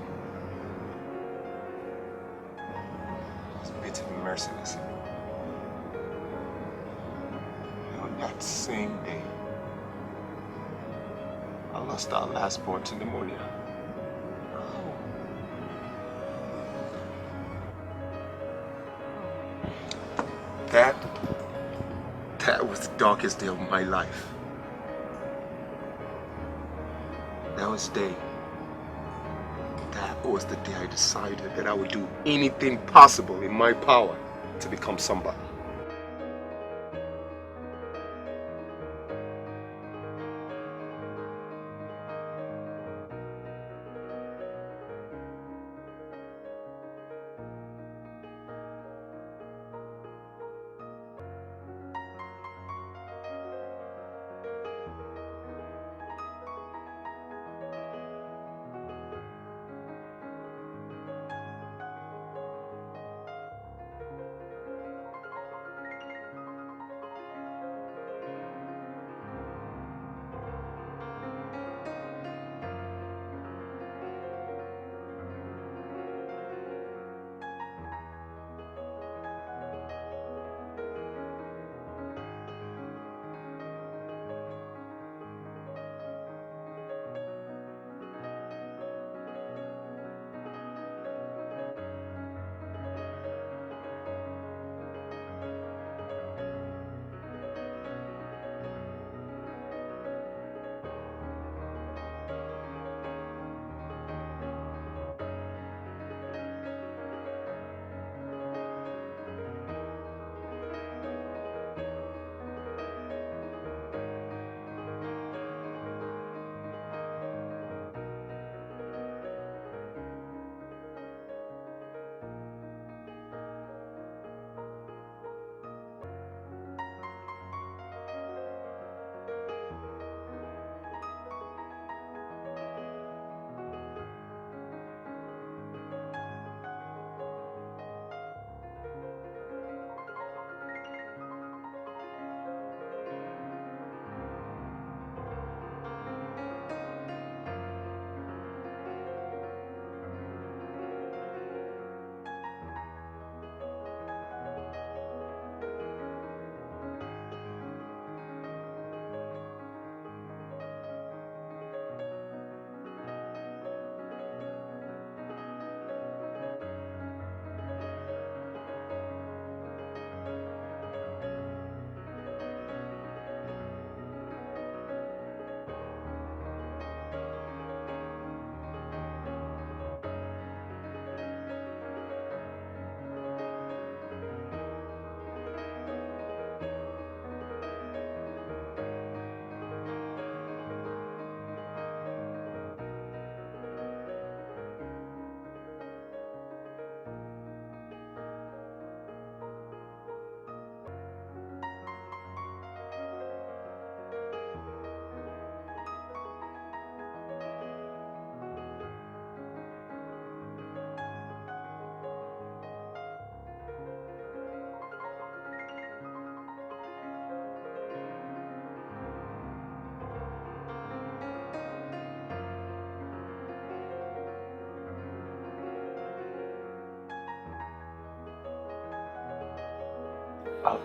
I was beaten mercilessly. And on that same day, I lost our last born to pneumonia. That was the darkest day of my life. That was the day. That was the day I decided that I would do anything possible in my power to become somebody.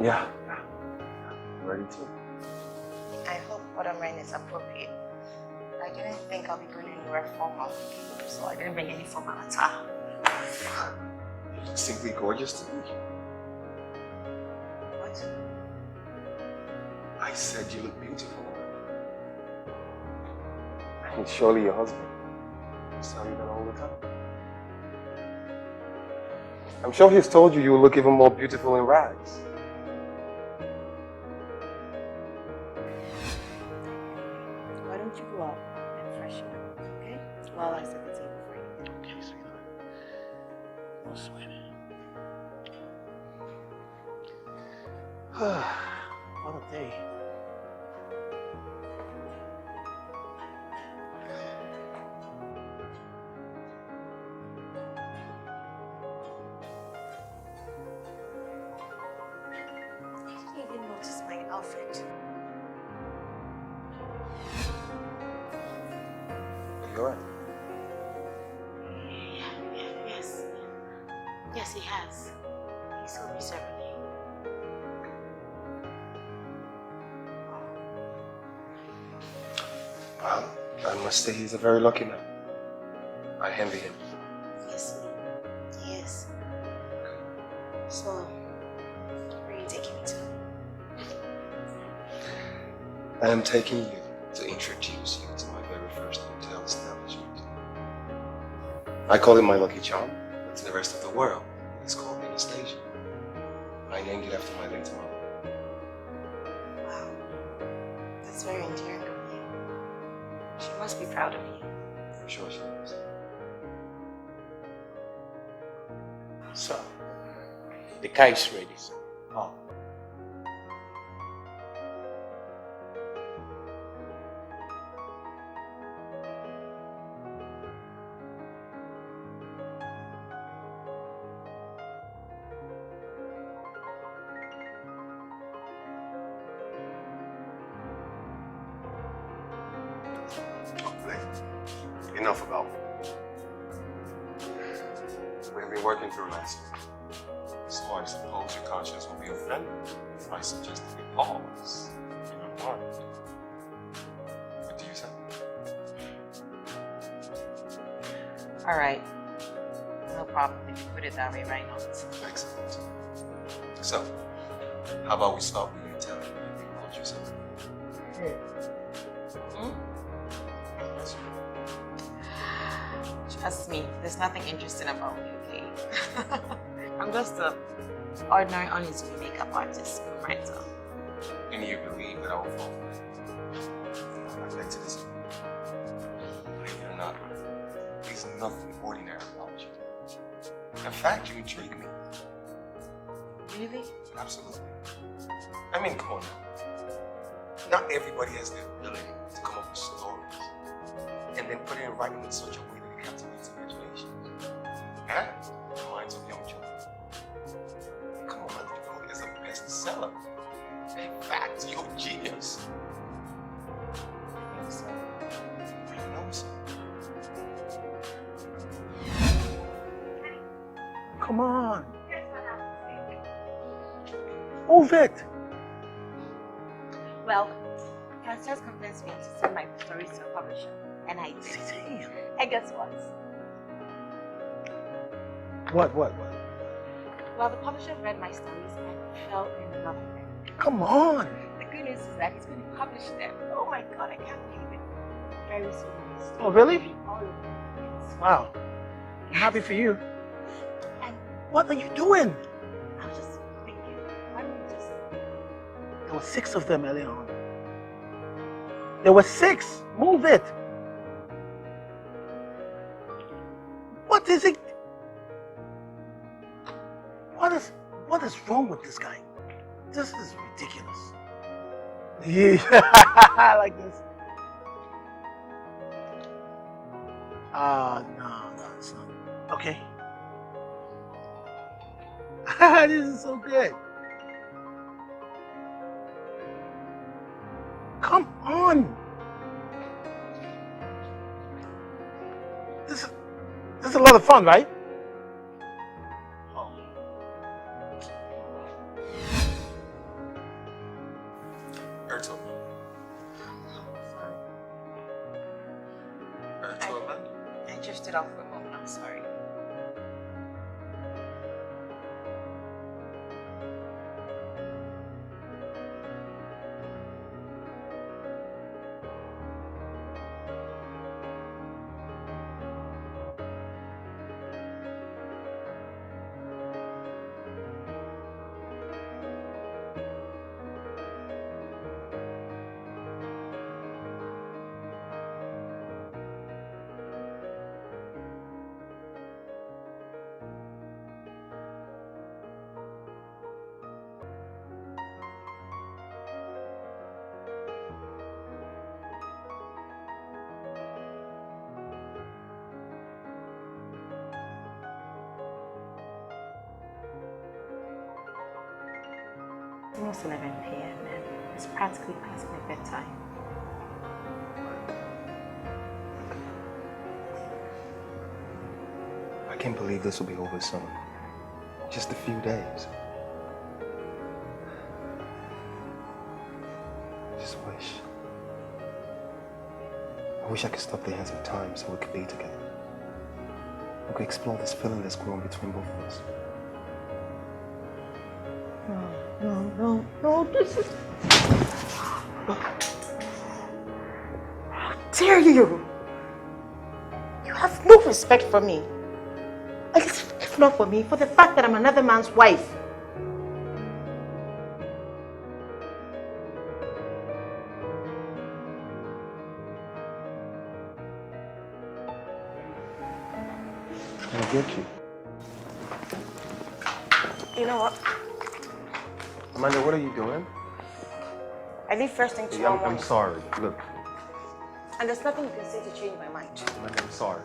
Yeah. Ready to. I hope what I'm wearing is appropriate. I didn't think I'll be going anywhere formal, so I didn't bring any formal attire. You're simply gorgeous to me. What? I said you look beautiful. And surely your husband will tell you that all the time. I'm sure he's told you will look even more beautiful in rags. Why don't you go out and freshen up, okay? While I set the table for you. Okay, sweetheart. No sweating. What a day. I didn't even notice my outfit. Are you alright? Yes. Yes, he has. He told me separately. Well, I must say he's a very lucky man. I envy him. Yes, he is. So, where are you taking me to? I am taking you to introduce you to my very first hotel establishment. I call it my lucky charm, but to the rest of the world, it's called Anastasia. I named it after my late mother. Wow. That's very endearing of you. She must be proud of you. I'm sure she is. So, the car is ready, sir. Oh. Enough about me. We've been working through last week. So I suppose your conscience will be offended if I suggest that we pause in your work. What do you say? All right. No problem if you put it that way, right now. Excellent. So, how about we start with you telling me what you said? Trust me, there's nothing interesting about me, okay? I'm just an ordinary, honest makeup artist from rental. And you believe that I will fall for it? I beg to disagree. Believe it or not, there's nothing ordinary about you. In fact, you intrigue me. Really? Absolutely. I mean, come on now. Not everybody has the ability to come up with stories and then put it in writing in such a way that it captivates imaginations and the minds of young children. Come on, man, you know it is a bestseller. In fact, you're a genius. I think so. I know so. Come on. Move it. Well, Patience convinced me to send my stories to a publisher, and I did. And guess what? What? Well, the publisher read my stories and fell in love with them. Come on. The good news is that he's going to publish them. Oh my God, I can't believe it. Very soon. Oh, really? All of them. Yes. Wow. I'm happy for you. And What are you doing? I was just thinking, why don't we just... There were 6 of them earlier on. There were 6. Move it. What is it? What is wrong with this guy? This is ridiculous. Yeah, I like this. No, it's not. Okay. This is so good. Come on. This is a lot of fun, right? not sorry. It's almost 11 p.m. and it's practically past my bedtime. I can't believe this will be over soon. Just a few days. I wish I could stop the hands of time so we could be together. We could explore this feeling that's growing between both of us. No, this is... How dare you? You have no respect for me. If not for me, for the fact that I'm another man's wife. I get you. You know what? Amanda, what are you doing? I leave first thing tomorrow morning. I'm sorry. Look. And there's nothing you can say to change my mind. Amanda, I'm sorry.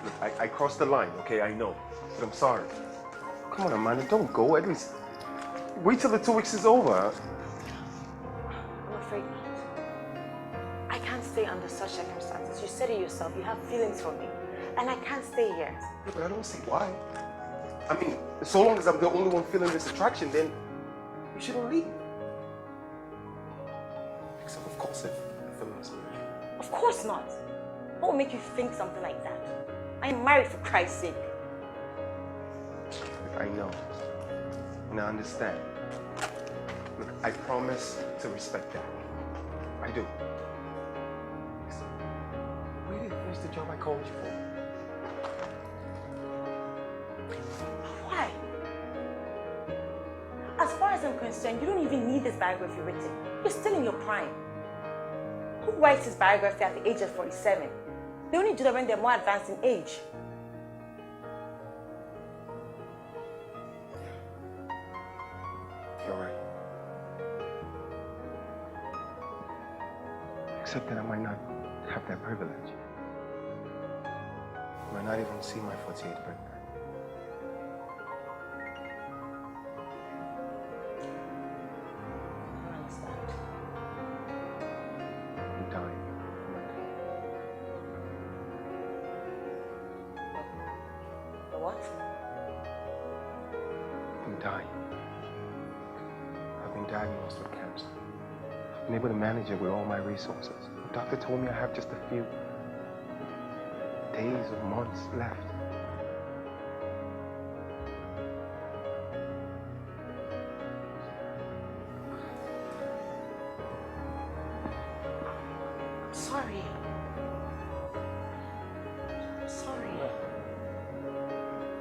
Look, I crossed the line, okay? I know. But I'm sorry. Come on, Amanda, don't go. At least wait till the 2 weeks is over. I'm afraid not. I can't stay under such circumstances. You said it yourself. You have feelings for me. And I can't stay here. Yeah, but I don't see why. I mean, so long as I'm the only one feeling this attraction, then you shouldn't leave. Except, of course, if the feeling is mutual. Of course not. What will make you think something like that? I am married, for Christ's sake. Look, I know. And I understand. Look, I promise to respect that. I do. Listen, where did you finish the job I called you for? Why? As far as I'm concerned, you don't even need this biography written. You're still in your prime. Who writes his biography at the age of 47? They only do that when they're more advanced in age. You're right. Except that I might not have that privilege. I might not even see my 48th birthday. I'm dying. The what? I'm dying. I've been diagnosed with cancer. I've been able to manage it with all my resources. The doctor told me I have just a few days or months left. I'm sorry. I'm sorry.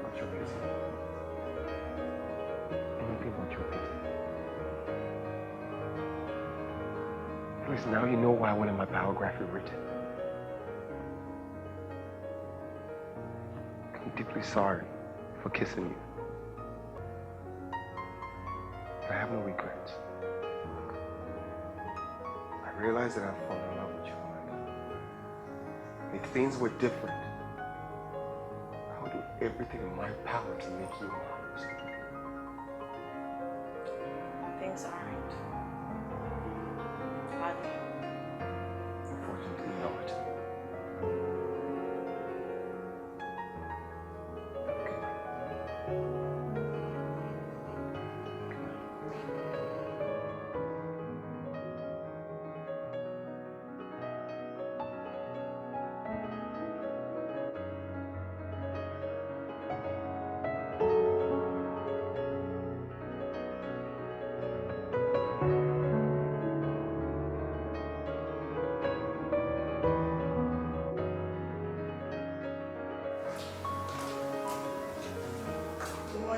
Not your pity. Anything but your pity. At least now you know why I wanted my biography written. I'm deeply sorry for kissing you. But I have no regrets. I realize that I've fallen in love with you, Amanda. If things were different, I would do everything in my power to make you mine. Things aren't. Hardly. Unfortunately, not.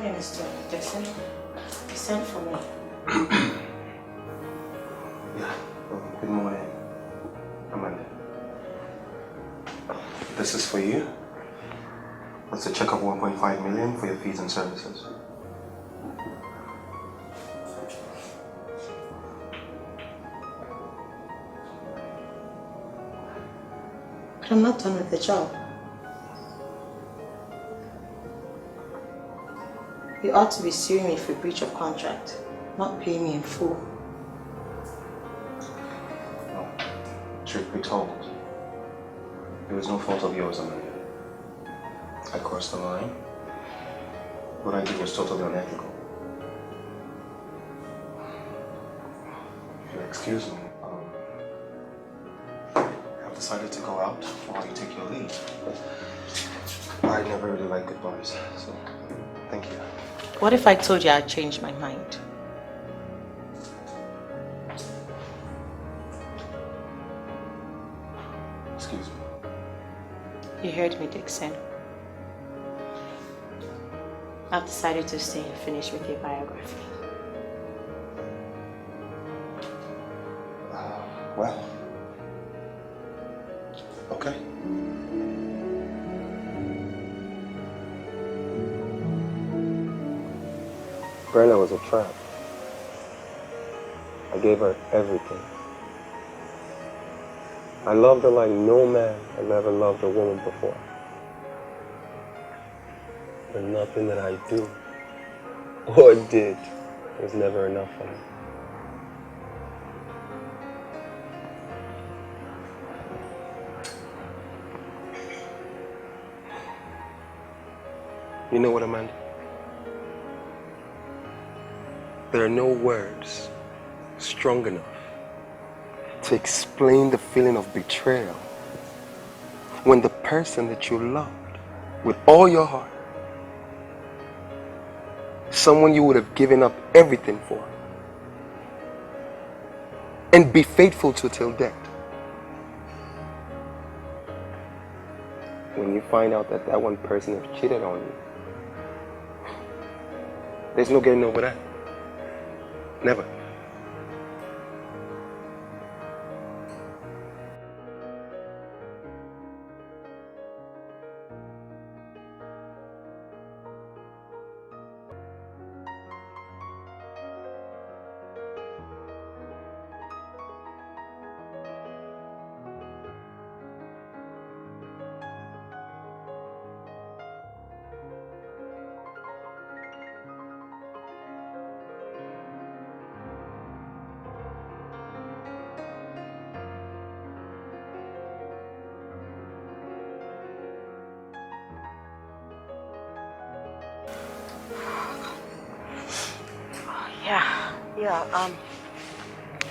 morning, Mr. Jackson. You sent for me. Yeah, good morning, Amanda. This is for you. That's a check of 1.5 million for your fees and services. But I'm not done with the job. You ought to be suing me for breach of contract, not paying me in full. No. Truth be told, it was no fault of yours, Amanda. I crossed the line. What I did was totally unethical. If you'll excuse me, I've decided to go out while you take your leave. I never really like goodbyes, so thank you. What if I told you I'd changed my mind? Excuse me. You heard me, Dixon. I've decided to stay and finish with your biography. Well, okay. Brenna was a trap. I gave her everything. I loved her like no man has ever loved a woman before. But nothing that I do or did was never enough for her. You know what, Amanda? There are no words strong enough to explain the feeling of betrayal when the person that you loved with all your heart, someone you would have given up everything for, and be faithful to till death, when you find out that that one person has cheated on you, there's no getting over that. Never.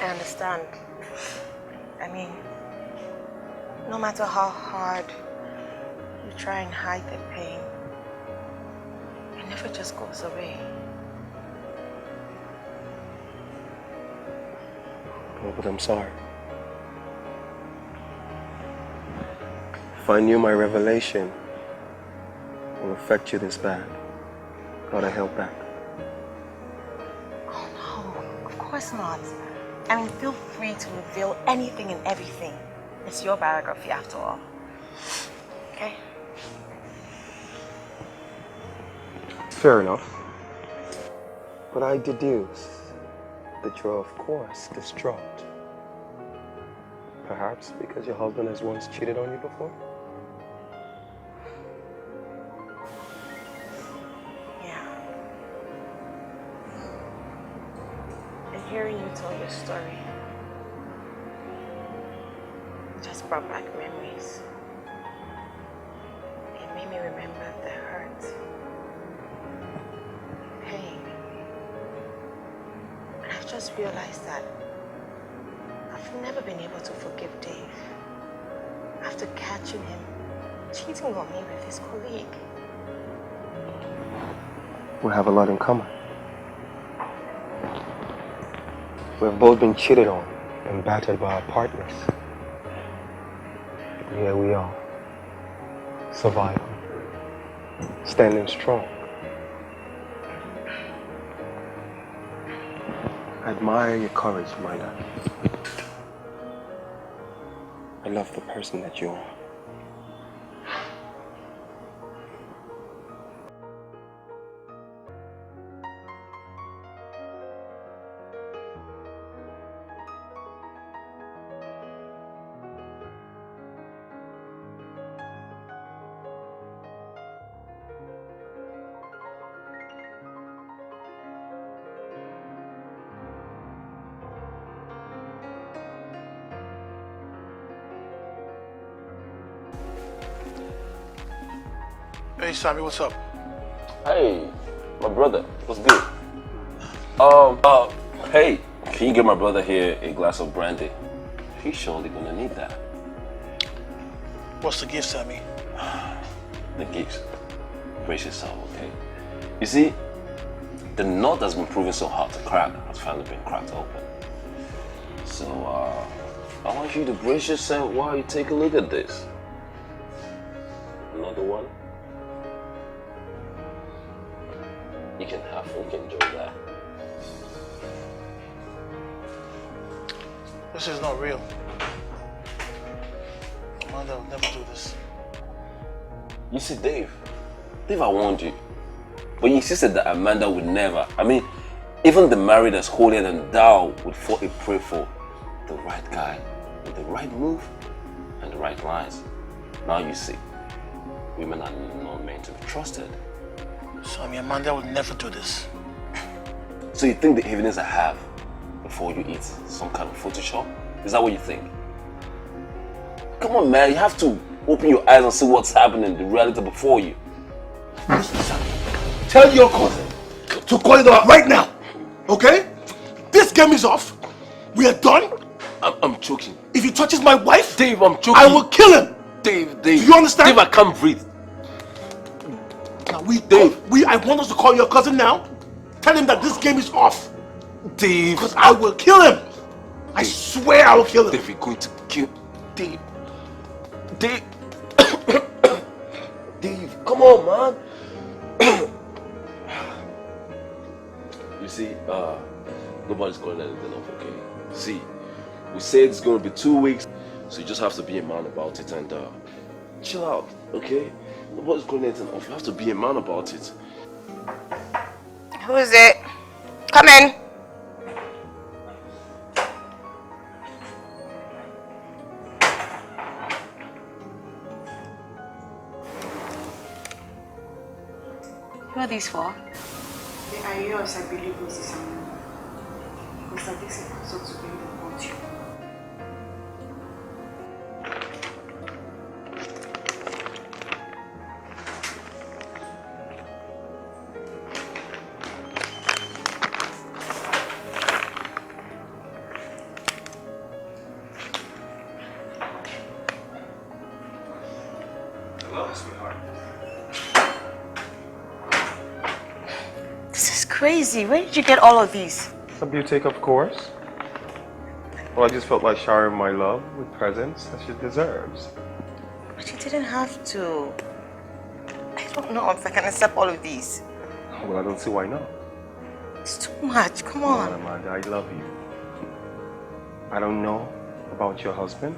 I understand. I mean, no matter how hard you try and hide the pain, it never just goes away. Oh, but I'm sorry. If I knew my revelation will affect you this bad, God, I held back. Oh no, of course not. I mean, feel free to reveal anything and everything. It's your biography after all. Okay? Fair enough. But I deduce that you're, of course, distraught. Perhaps because your husband has once cheated on you before? Yeah. And hearing you tell your story just brought back memories. It made me remember the hurt, pain. And I've just realized that I've never been able to forgive Dave after catching him cheating on me with his colleague. We have a lot in common. We've both been cheated on and battered by our partners. Here we are, surviving, standing strong. I admire your courage, Maya. I love the person that you are. Hey, Sammy, what's up? Hey, my brother, what's good? Hey, can you get my brother here a glass of brandy? He's surely gonna need that. What's the gift, Sammy? The gifts. Brace yourself, okay? You see, the nut that's been proving so hard to crack has finally been cracked open. So, I want you to brace yourself while you take a look at this. Another one. You can enjoy that. This is not real. Amanda will never do this. You see, Dave, I warned you. But you insisted that Amanda would never. I mean, even the married as holier than thou would fall a prey for the right guy with the right move and the right lines. Now you see, women are not meant to be trusted. Sammy, Amanda will never do this. So you think the evidence I have before you eat some kind of Photoshop? Is that what you think? Come on, man, you have to open your eyes and see what's happening, the reality before you. Listen, Sammy, tell your cousin to call it off right now, okay? This game is off. We are done. I'm choking. If he touches my wife, Dave, I'm choking. I will kill him. Dave. Do you understand? Dave, I can't breathe. Now, I want us to call your cousin now. Tell him that this game is off. Dave. Because I will kill him. I swear I will kill him. Dave, you're going to kill Dave. Dave. Dave, come on, man. You see, nobody's calling anything off, okay? See, we said it's going to be 2 weeks, so you just have to be a man about it and chill out, okay? Nobody's calling anything off. You have to be a man about it. Who is it? Come in. Who are these for? They are yours, I believe, Mrs. Ezeonu. Mr. Dixon also to bring them about you. Crazy. Where did you get all of these? Some you take, of course. Well, I just felt like showering my love with presents that she deserves. But you didn't have to. I don't know if I can accept all of these. Well, I don't see why not. It's too much. Come Come on. on, Amanda, I love you. I don't know about your husband,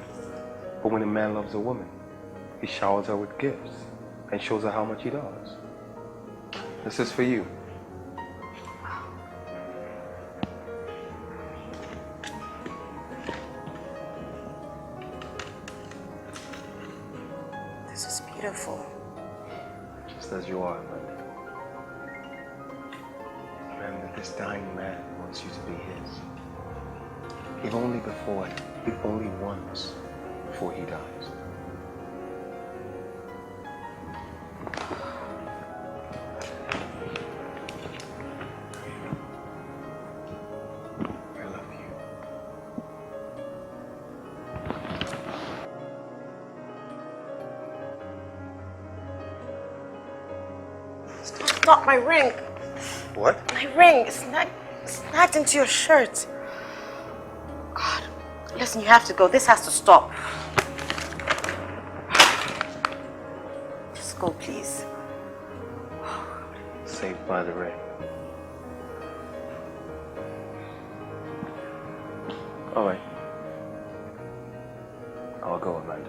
but when a man loves a woman, he showers her with gifts and shows her how much he does. This is for you. This is beautiful. Just as you are, Amanda. Remember, this dying man wants you to be his. If only once before he dies. I love you. Stop my ring. What? My ring. It's snagged into your shirt. God. Listen, you have to go. This has to stop. Just go, please. Saved by the ring. All right. I'll go, Amanda.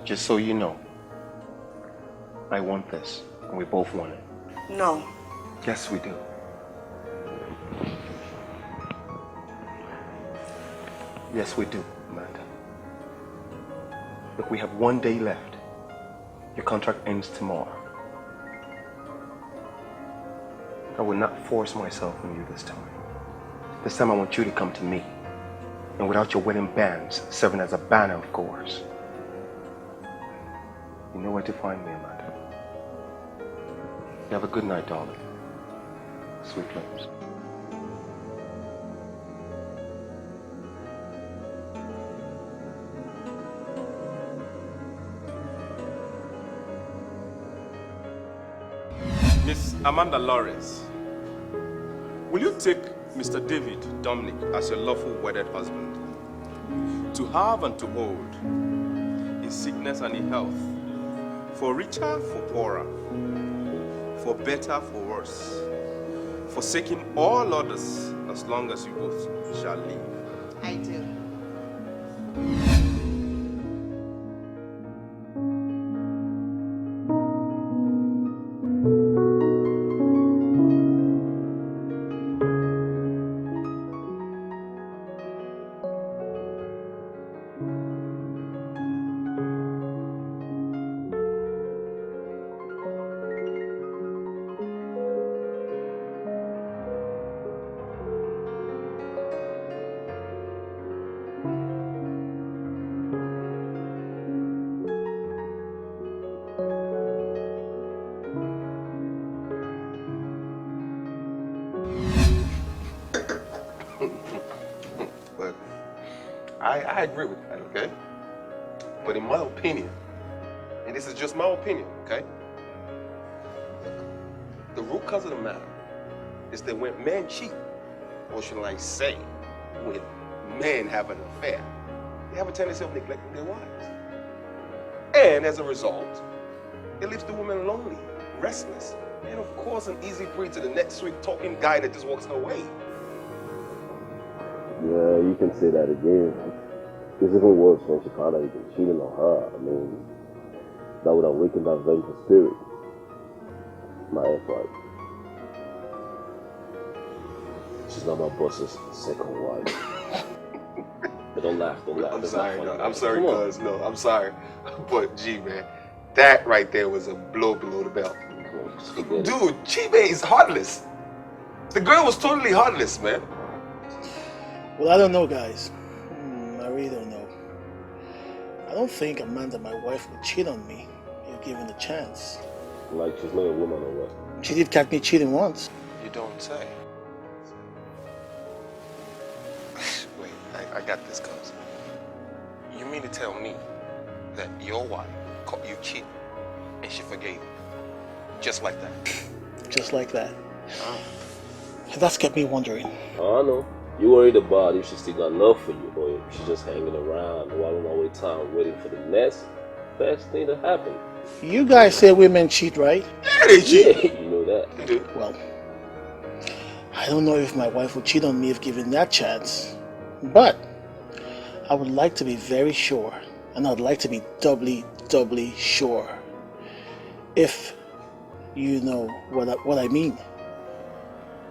Just so you know, I want this, and we both want it. No. Yes, we do. Yes, we do, Amanda. Look, we have 1 day left. Your contract ends tomorrow. I will not force myself on you this time. This time I want you to come to me. And without your wedding bands serving as a banner, of course. You know where to find me, Amanda. You have a good night, darling. Sweet dreams. Miss Amanda Lawrence, will you take Mr. David Dominic as your lawful wedded husband, to have and to hold, in sickness and in health, for richer, for poorer, for better, for worse, forsaking all others as long as you both shall live? I do. I agree with that, okay? But in my opinion, and this is just my opinion, okay? The root cause of the matter is that when men cheat, or should I say, when men have an affair, they have a tendency of neglecting their wives. And as a result, it leaves the woman lonely, restless, and of course an easy prey to the next sweet talking guy that just walks her way. Yeah, you can say that again. It's even worse when she found out you've been cheating on her. I mean, that would awaken that vengeful spirit. My effort. She's not my boss's second wife. But don't laugh, don't laugh. I'm That's sorry, not funny. no, I'm sorry, Come on. cuz, no, I'm sorry. But gee, man, that right there was a blow below the belt. Just forget it. Dude, Chibe is heartless. The girl was totally heartless, man. Well, I don't know, guys. I really don't know. I don't think Amanda, my wife, would cheat on me if given the chance. Like she's not a woman or what? She did catch me cheating once. You don't say. Wait, I got this, cuz. You mean to tell me that your wife caught you cheating and she forgave you? Just like that? Just like that. That's kept me wondering. I know. You worried about if she still got love for you, or if she's just hanging around while on away time waiting for the next best thing to happen. You guys say women cheat, right? Yeah, they cheat. Yeah, you know that. They do. Well, I don't know if my wife would cheat on me if given that chance. But I would like to be very sure, and I'd like to be doubly sure. If you know what I mean.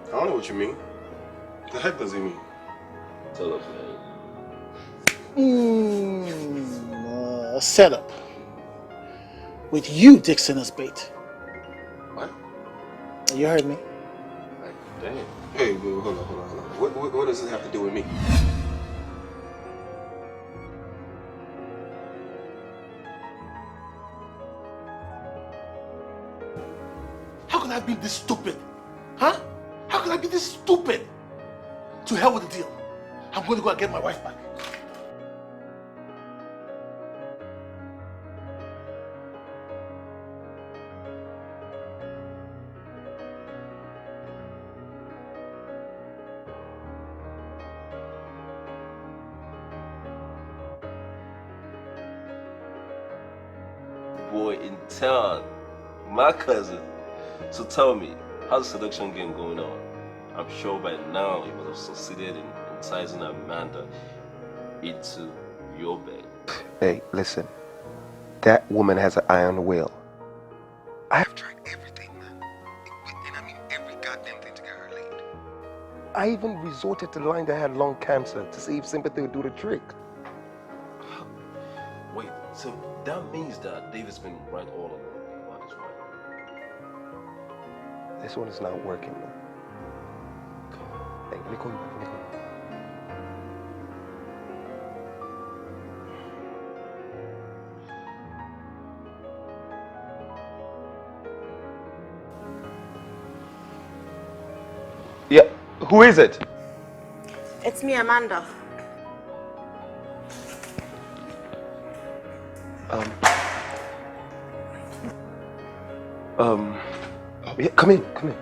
I don't know what you mean. What the heck does he mean? Tell us, man. A setup. With you, Dixon, as bait. What? You heard me. Damn. Hey, hold on. What does this have to do with me? How could I be this stupid? Huh? How could I be this stupid? To hell with the deal. I'm going to go and get my wife back. Boy in town, my cousin. So tell me, how's the seduction game going on? I'm sure by now you must have succeeded in sizing Amanda into your bed. Hey, listen. That woman has an iron will. I have tried everything, man. And I mean every goddamn thing to get her laid. I even resorted to the line that had lung cancer to see if sympathy would do the trick. Wait, so that means that David's been right all along about his wife? This one is not working, man. Hey, let me call you back. Let me call you back. Yeah, who is it? It's me, Amanda. Yeah, come in, come in.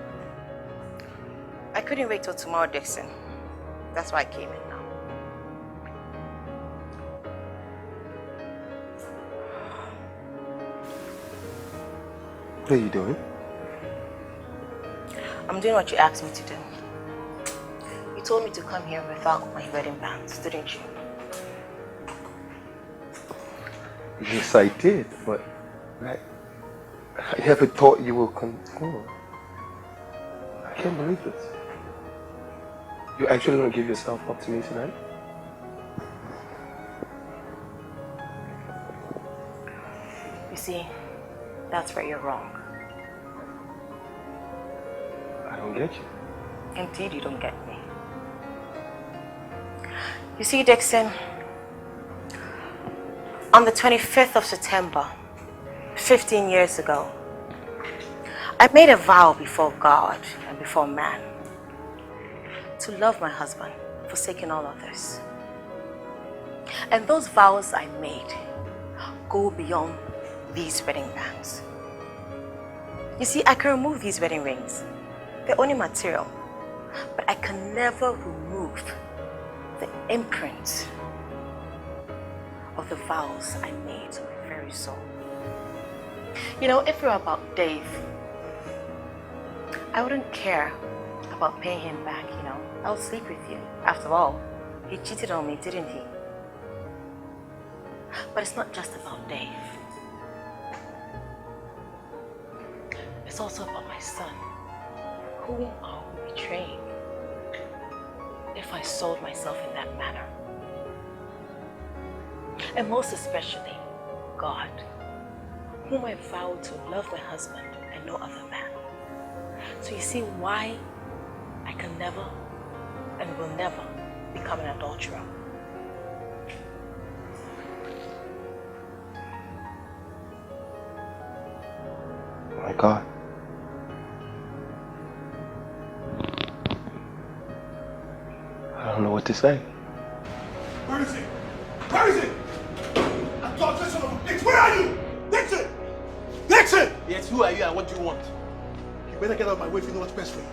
I couldn't wait till tomorrow, Dixon. That's why I came in now. What are you doing? I'm doing what you asked me to do. You told me to come here without my wedding bands, didn't you? Yes, I did, but I never thought you would conform. I can't believe this. You're actually going to give yourself up to me tonight? You see, that's where you're wrong. I don't get you. Indeed, you don't get me. You see, Dixon, on the 25th of September, 15 years ago, I made a vow before God and before man to love my husband, forsaking all others. And those vows I made go beyond these wedding bands. You see, I can remove these wedding rings. They're only material, but I can never remove the imprint of the vows I made to my very soul. You know, if it were about Dave, I wouldn't care about paying him back, you know. I'll sleep with you. After all, he cheated on me, didn't he? But it's not just about Dave. It's also about my son, whom I would be betraying if I sold myself in that manner. And most especially, God, whom I vowed to love my husband and no other man. So you see why I can never and will never become an adulterer. My God. I don't know what to say. Where is he? Where is he? I thought this one. Where are you? Dixon! Dixon! Yes, who are you and what do you want? You better get out of my way if you know what's best for you.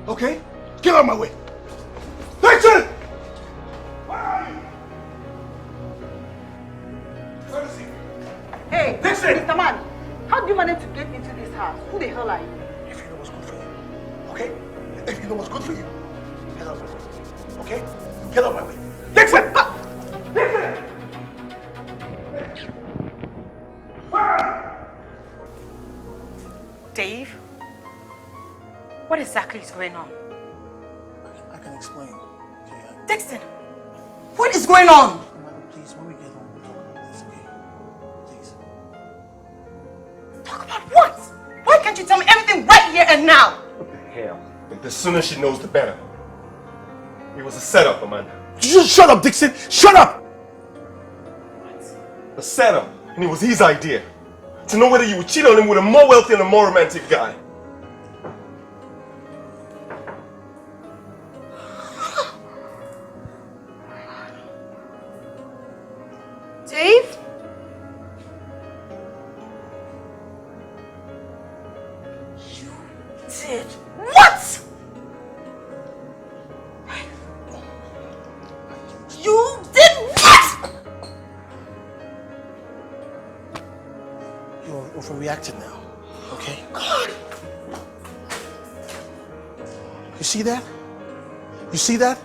Okay? Get out of my way. Dixon! Where are you? Where is he? Hey, Dixon! Mr. Man, how do you manage to get into this house? Who the hell are you? If you know what's good for you. Okay? If you know what's good for you. Get out of my way. Okay? Get out of my way. Dixon! Dixon! Dave? What exactly is going on? I can explain. Okay? Dixon! What is going on? Madam, please, when we get home, we'll talk about this, okay? Please. Talk about what? Why can't you tell me everything right here and now? What the hell? The sooner she knows, the better. It was a setup, Amanda. Just shut up, Dixon! Shut up! A setup. And it was his idea. To know whether you would cheat on him with a more wealthy and a more romantic guy. Dave? You did what? You did what? You're overreacting now, okay? God. You see that? You see that?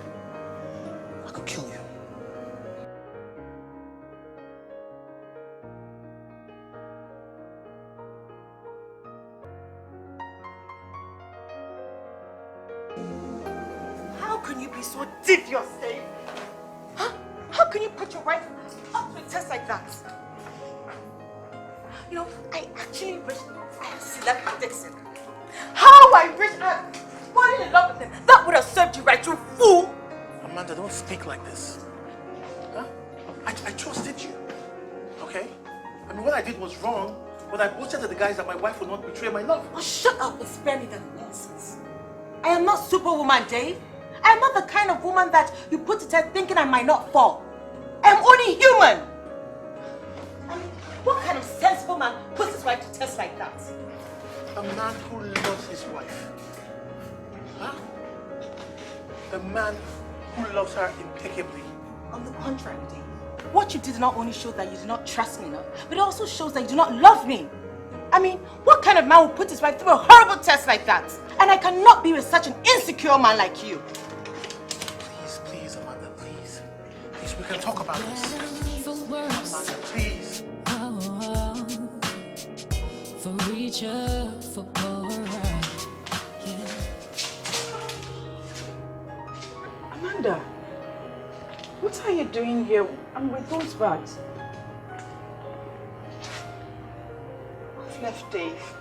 can you be so devious, Dave? Huh? How can you put your wife up to a test like that? You know, I actually wish I had slept with Dixon. How I wish I had fallen in love with him. That would have served you right, you fool! Amanda, don't speak like this. Huh? I trusted you, okay? I mean, what I did was wrong, but I boasted to the guys that my wife would not betray my love. Oh, shut up and spare me that nonsense. I am not Superwoman, Dave. I am not the kind of woman that you put to test thinking I might not fall. I am only human. I mean, what kind of sensible man puts his wife to test like that? A man who loves his wife. Huh? A man who loves her impeccably. On the contrary, Dave. What you did not only show that you do not trust me enough, but it also shows that you do not love me. I mean, what kind of man would put his wife through a horrible test like that? And I cannot be with such an insecure man like you. Please, Amanda, please. Please, we can talk about this. Amanda, please. For richer, for poorer, yeah. Amanda, what are you doing here? I'm with those bags. I've left Dave.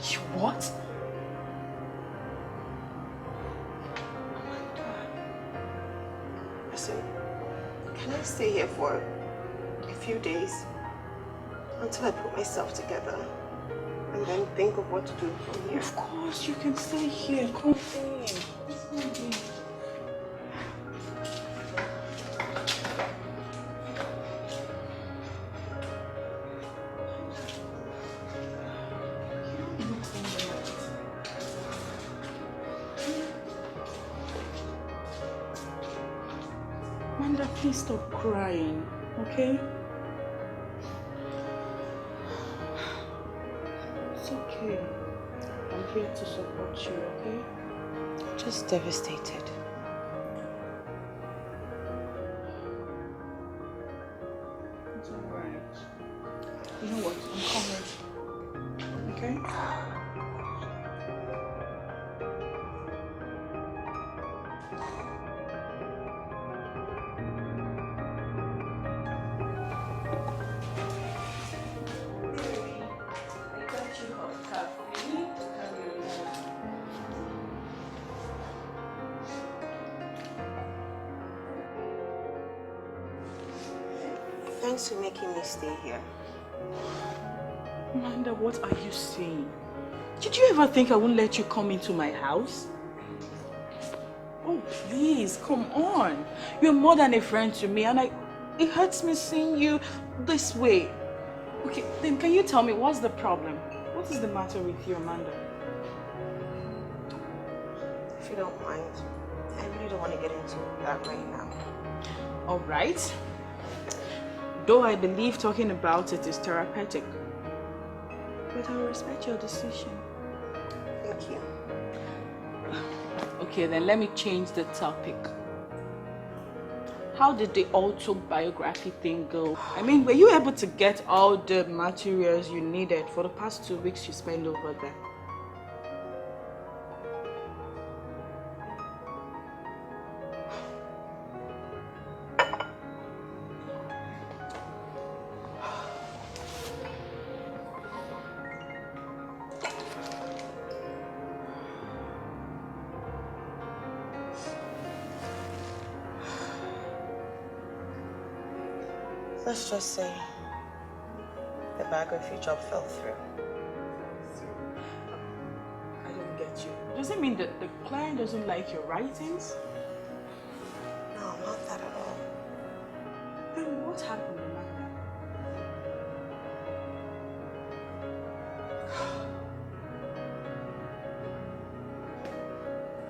You what? Listen, can I stay here for a few days until I put myself together and then think of what to do from here? Of course, you can stay here. Come in. Come in. Amanda, please stop crying, okay? It's okay. I'm here to support you, okay? Just devastated. It's alright. You know what? I'm coming. Okay? Thanks for making me stay here. Amanda, what are you saying? Did you ever think I wouldn't let you come into my house? Oh, please, come on. You're more than a friend to me, and it hurts me seeing you this way. Okay, then can you tell me what's the problem? What is the matter with you, Amanda? If you don't mind, I really don't want to get into that right now. All right. Though I believe talking about it is therapeutic. But I will respect your decision. Thank you. Okay, then let me change the topic. How did the autobiography thing go? I mean, were you able to get all the materials you needed for the past 2 weeks you spent over there? Let's just say the biography job fell through. I don't get you. Does it mean that the client doesn't like your writings? No, not that at all. Then what happened, Amanda?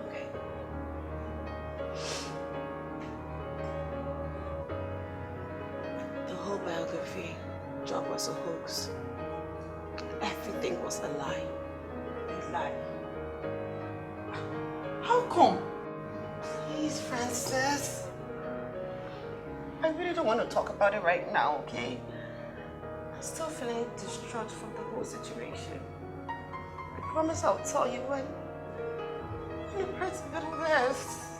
Okay. The whole biography job was a hoax. Everything was a lie. A lie? How come? Please, Francis. I really don't want to talk about it right now, okay? I'm still feeling distraught from the whole situation. I promise I'll tell you when It hurts even less.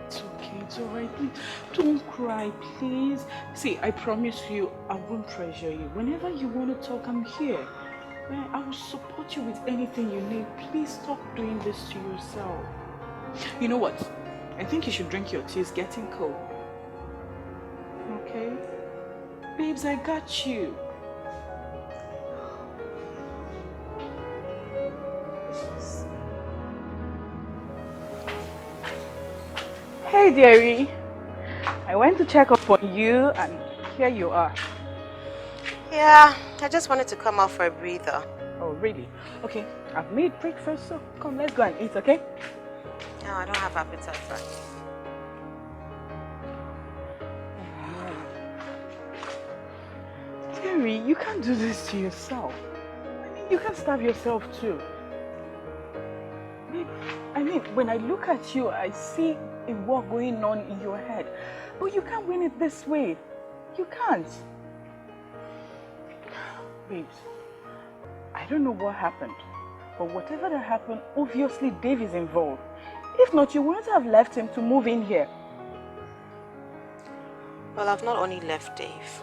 It's okay, it's alright. Please, don't cry, please. See, I promise you, I won't pressure you. Whenever you want to talk, I'm here. I will support you with anything you need. Please stop doing this to yourself. You know what? I think you should drink your tea. It's getting cold. Okay? Babes, I got you. Hey, dearie. I went to check up on you and here you are. Yeah, I just wanted to come out for a breather. Oh, really? Okay, I've made breakfast, so come, let's go and eat, okay? No, I don't have appetite for it. Terry, you can't do this to yourself. I mean, you can't starve yourself too. I mean, when I look at you, I see a war going on in your head. But you can't win it this way. You can't. Babes, I don't know what happened. But whatever that happened, obviously Dave is involved. If not, you wouldn't have left him to move in here. Well, I've not only left Dave,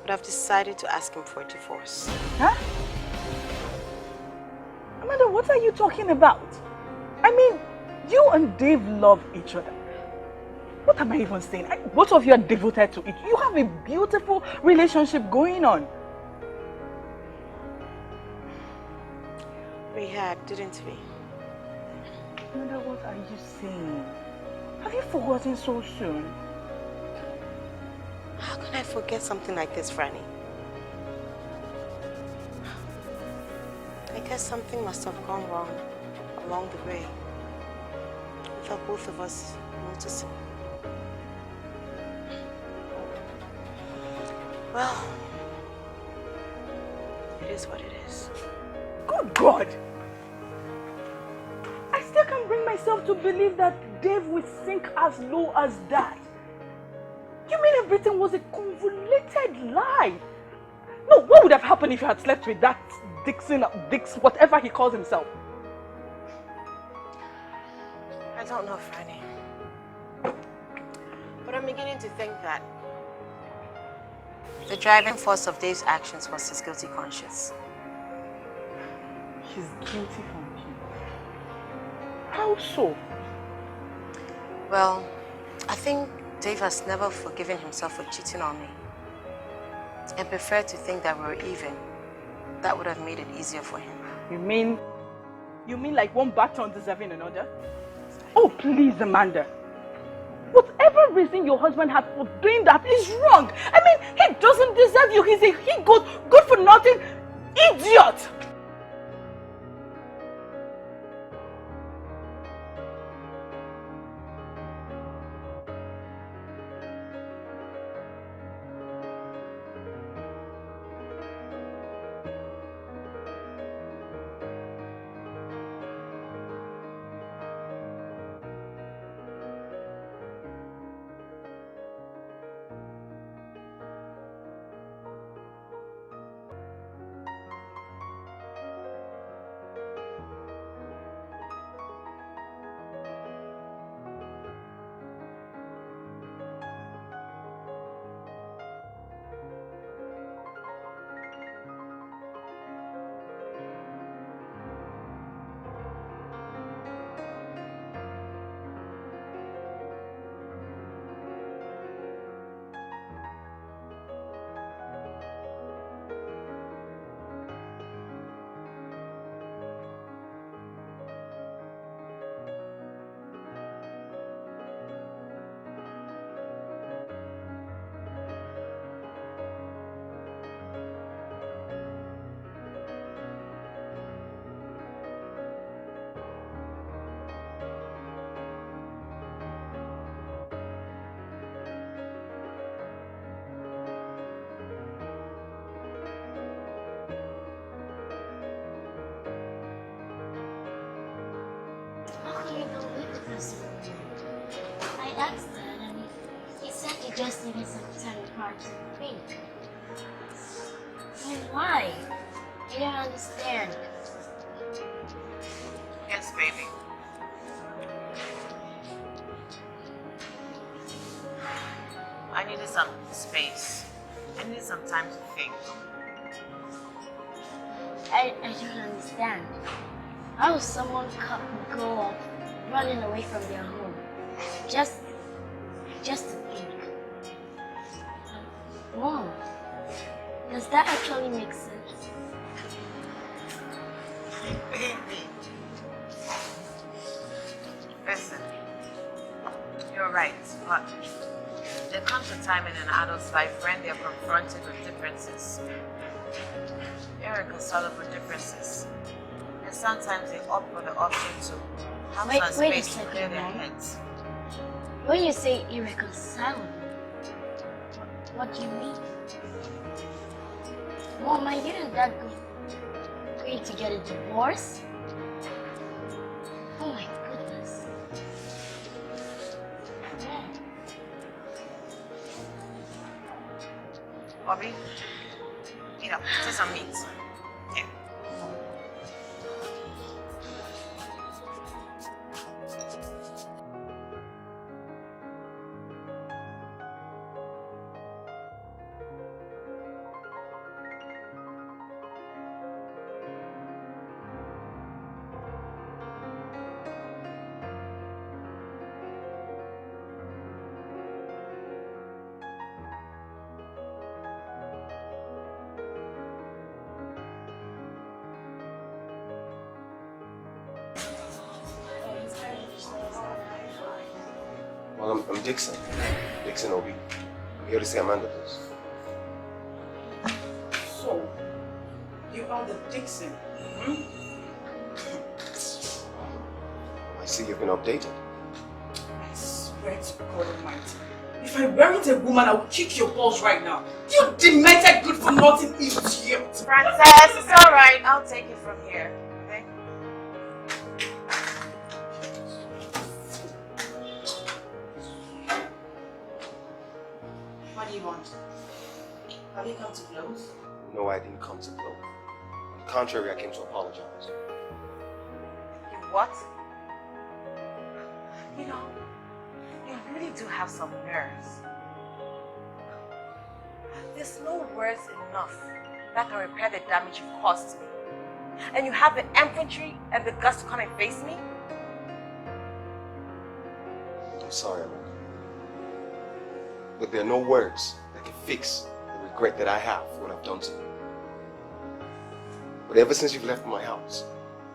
but I've decided to ask him for a divorce. Huh? Amanda, what are you talking about? I mean, you and Dave love each other. What am I even saying? Both of you are devoted to it. You have a beautiful relationship going on. We had, didn't we? Amanda, what are you saying? Have you forgotten so soon? How can I forget something like this, Franny? I guess something must have gone wrong along the way, without both of us noticing. Well, it is what it is. Good God! I still can't bring myself to believe that Dave would sink as low as that. You mean everything was a convoluted lie? No, what would have happened if you had slept with that Dix, whatever he calls himself? I don't know, Franny. But I'm beginning to think that the driving force of Dave's actions was his guilty conscience. His guilty conscience? How so? Well, I think Dave has never forgiven himself for cheating on me and preferred to think that we were even. That would have made it easier for him. You mean like one bad turn deserving another? Oh, please, Amanda. Whatever reason your husband had for doing that is wrong. I mean, he doesn't deserve you. He's a good for nothing idiot. I asked Dad and he said you just needed some time apart to think. And why? I don't understand. You need some space. I need some time to think. I don't understand. How would someone go off running away from their home? Just to think. Mom, does that actually make sense? Baby. Listen, you're right, but there comes a time in an adult's life when they're confronted with differences. Irreconcilable differences. And sometimes they opt for the option to have some Wait a space to clear second, their Mom. heads. When you say irreconcilable, what do you mean? Mom, are you and Dad going to get a divorce? Oh my goodness. Mom. Bobby, take some meat. Here. Well, I'm Dixon. Dixon Obi. I'm here to see Amanda, please. So, you are the Dixon. I see you've been updated. I swear to God Almighty. If I weren't a woman, I would kick your balls right now. You demented good for nothing idiot. Princess, it's alright. I'll take it from here. Okay? What do you want? Have you come to blows? No, I didn't come to blow. On the contrary, I came to apologize. You what? You really do have some nerves. There's no words enough that can repair the damage you've caused me. And you have the infantry and the guts to come and face me? I'm sorry, Amanda. But there are no words that can fix the regret that I have for what I've done to you. But ever since you've left my house,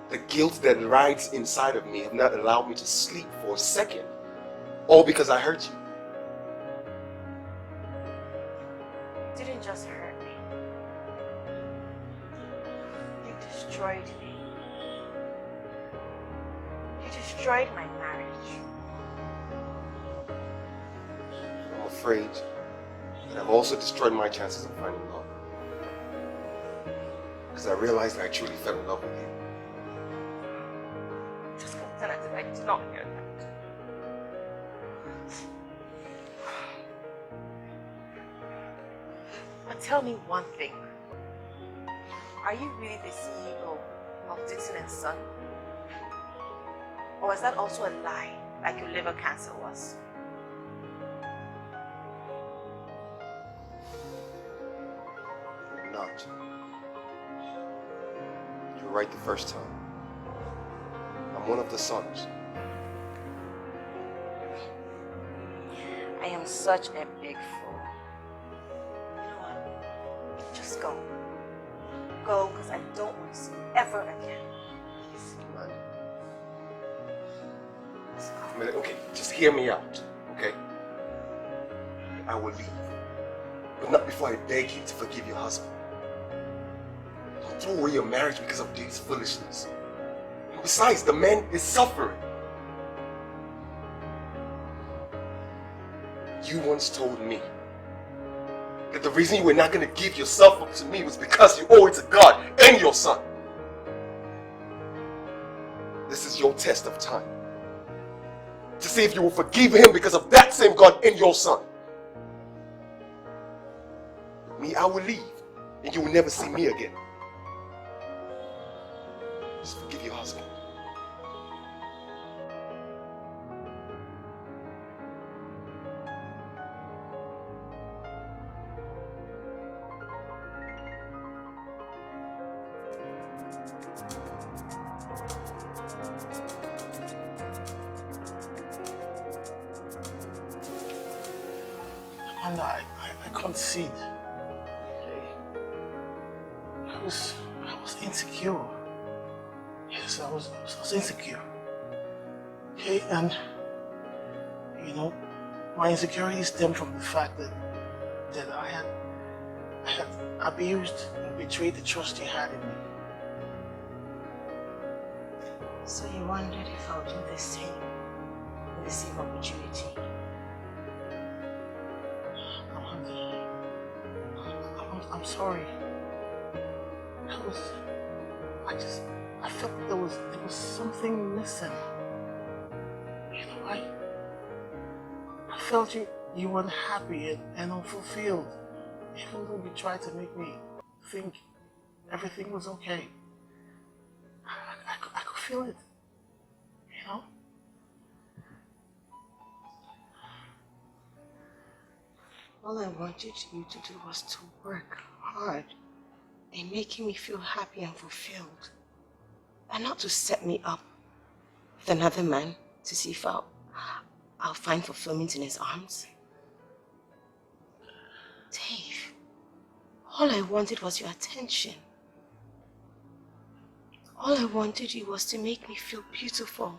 the guilt that rides inside of me have not allowed me to sleep for a second. All because I hurt you. You didn't just hurt me. You destroyed me. You destroyed my marriage. I'm afraid that I've also destroyed my chances of finding love. Because I realized that I truly fell in love with you. Just go tell her that I did not hear that. But tell me one thing. Are you really the CEO of Dixon & Son? Or is that also a lie, like your liver cancer was? You're not. You're right the first time. I'm one of the sons. I am such a big fool. You know what? Just go. Go, because I don't want to see you ever again. Please. Amanda, okay, just hear me out, okay? I will leave. But not before I beg you to forgive your husband. Don't throw away your marriage because of this foolishness. And besides, the man is suffering. You once told me that the reason you were not going to give yourself up to me was because you owe it to God and your son. This is your test of time. To see if you will forgive him because of that same God and your son. Me, I will leave and you will never see me again. Just forgive your husband. And I concede. Okay. I was insecure. Yes, I was insecure. Okay, and you know, my insecurity stemmed from the fact that I had abused and betrayed the trust you had in me. So you wondered if I would do the same with the same opportunity? I'm sorry. I felt there was something missing. You know, I felt you weren't happy and unfulfilled, even though you tried to make me think everything was okay. I could feel it, you know? All I wanted you to do was to work hard in making me feel happy and fulfilled, and not to set me up with another man to see if I'll find fulfillment in his arms. Dave, all I wanted was your attention. All I wanted you was to make me feel beautiful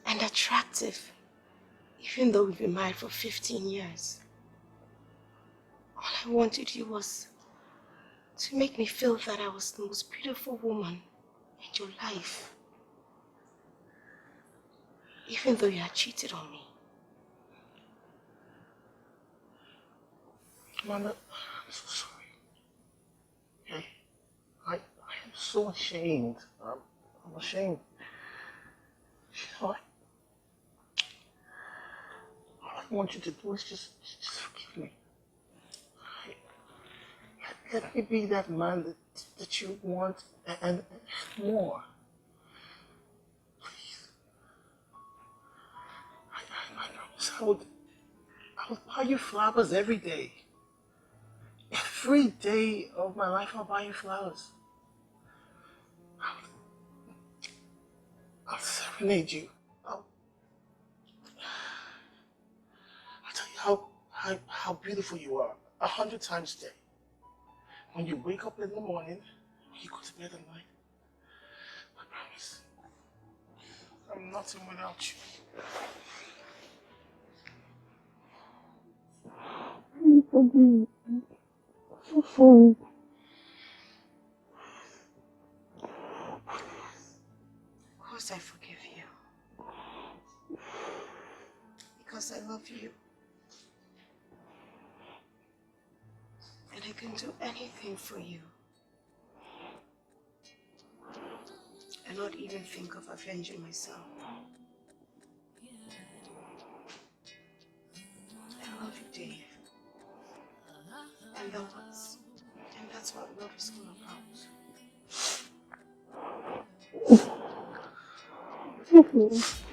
and attractive, even though we've been married for 15 years. All I wanted you was to make me feel that I was the most beautiful woman in your life, even though you had cheated on me. Amanda, I'm so sorry. Okay? I am so ashamed. I'm ashamed. You know, all I want you to do is just forgive me. Let me be that man that you want and more. Please. I promise I would buy you flowers every day. Every day of my life I'll buy you flowers. I'll serenade you. I'll tell you how beautiful you are 100 times a day. When you wake up in the morning, when you go to bed at night, I promise, I'm nothing without you. I'm so sorry. Of course I forgive you. Because I love you. And I can do anything for you. And not even think of avenging myself. I love you, Dave. And that's what love is all about.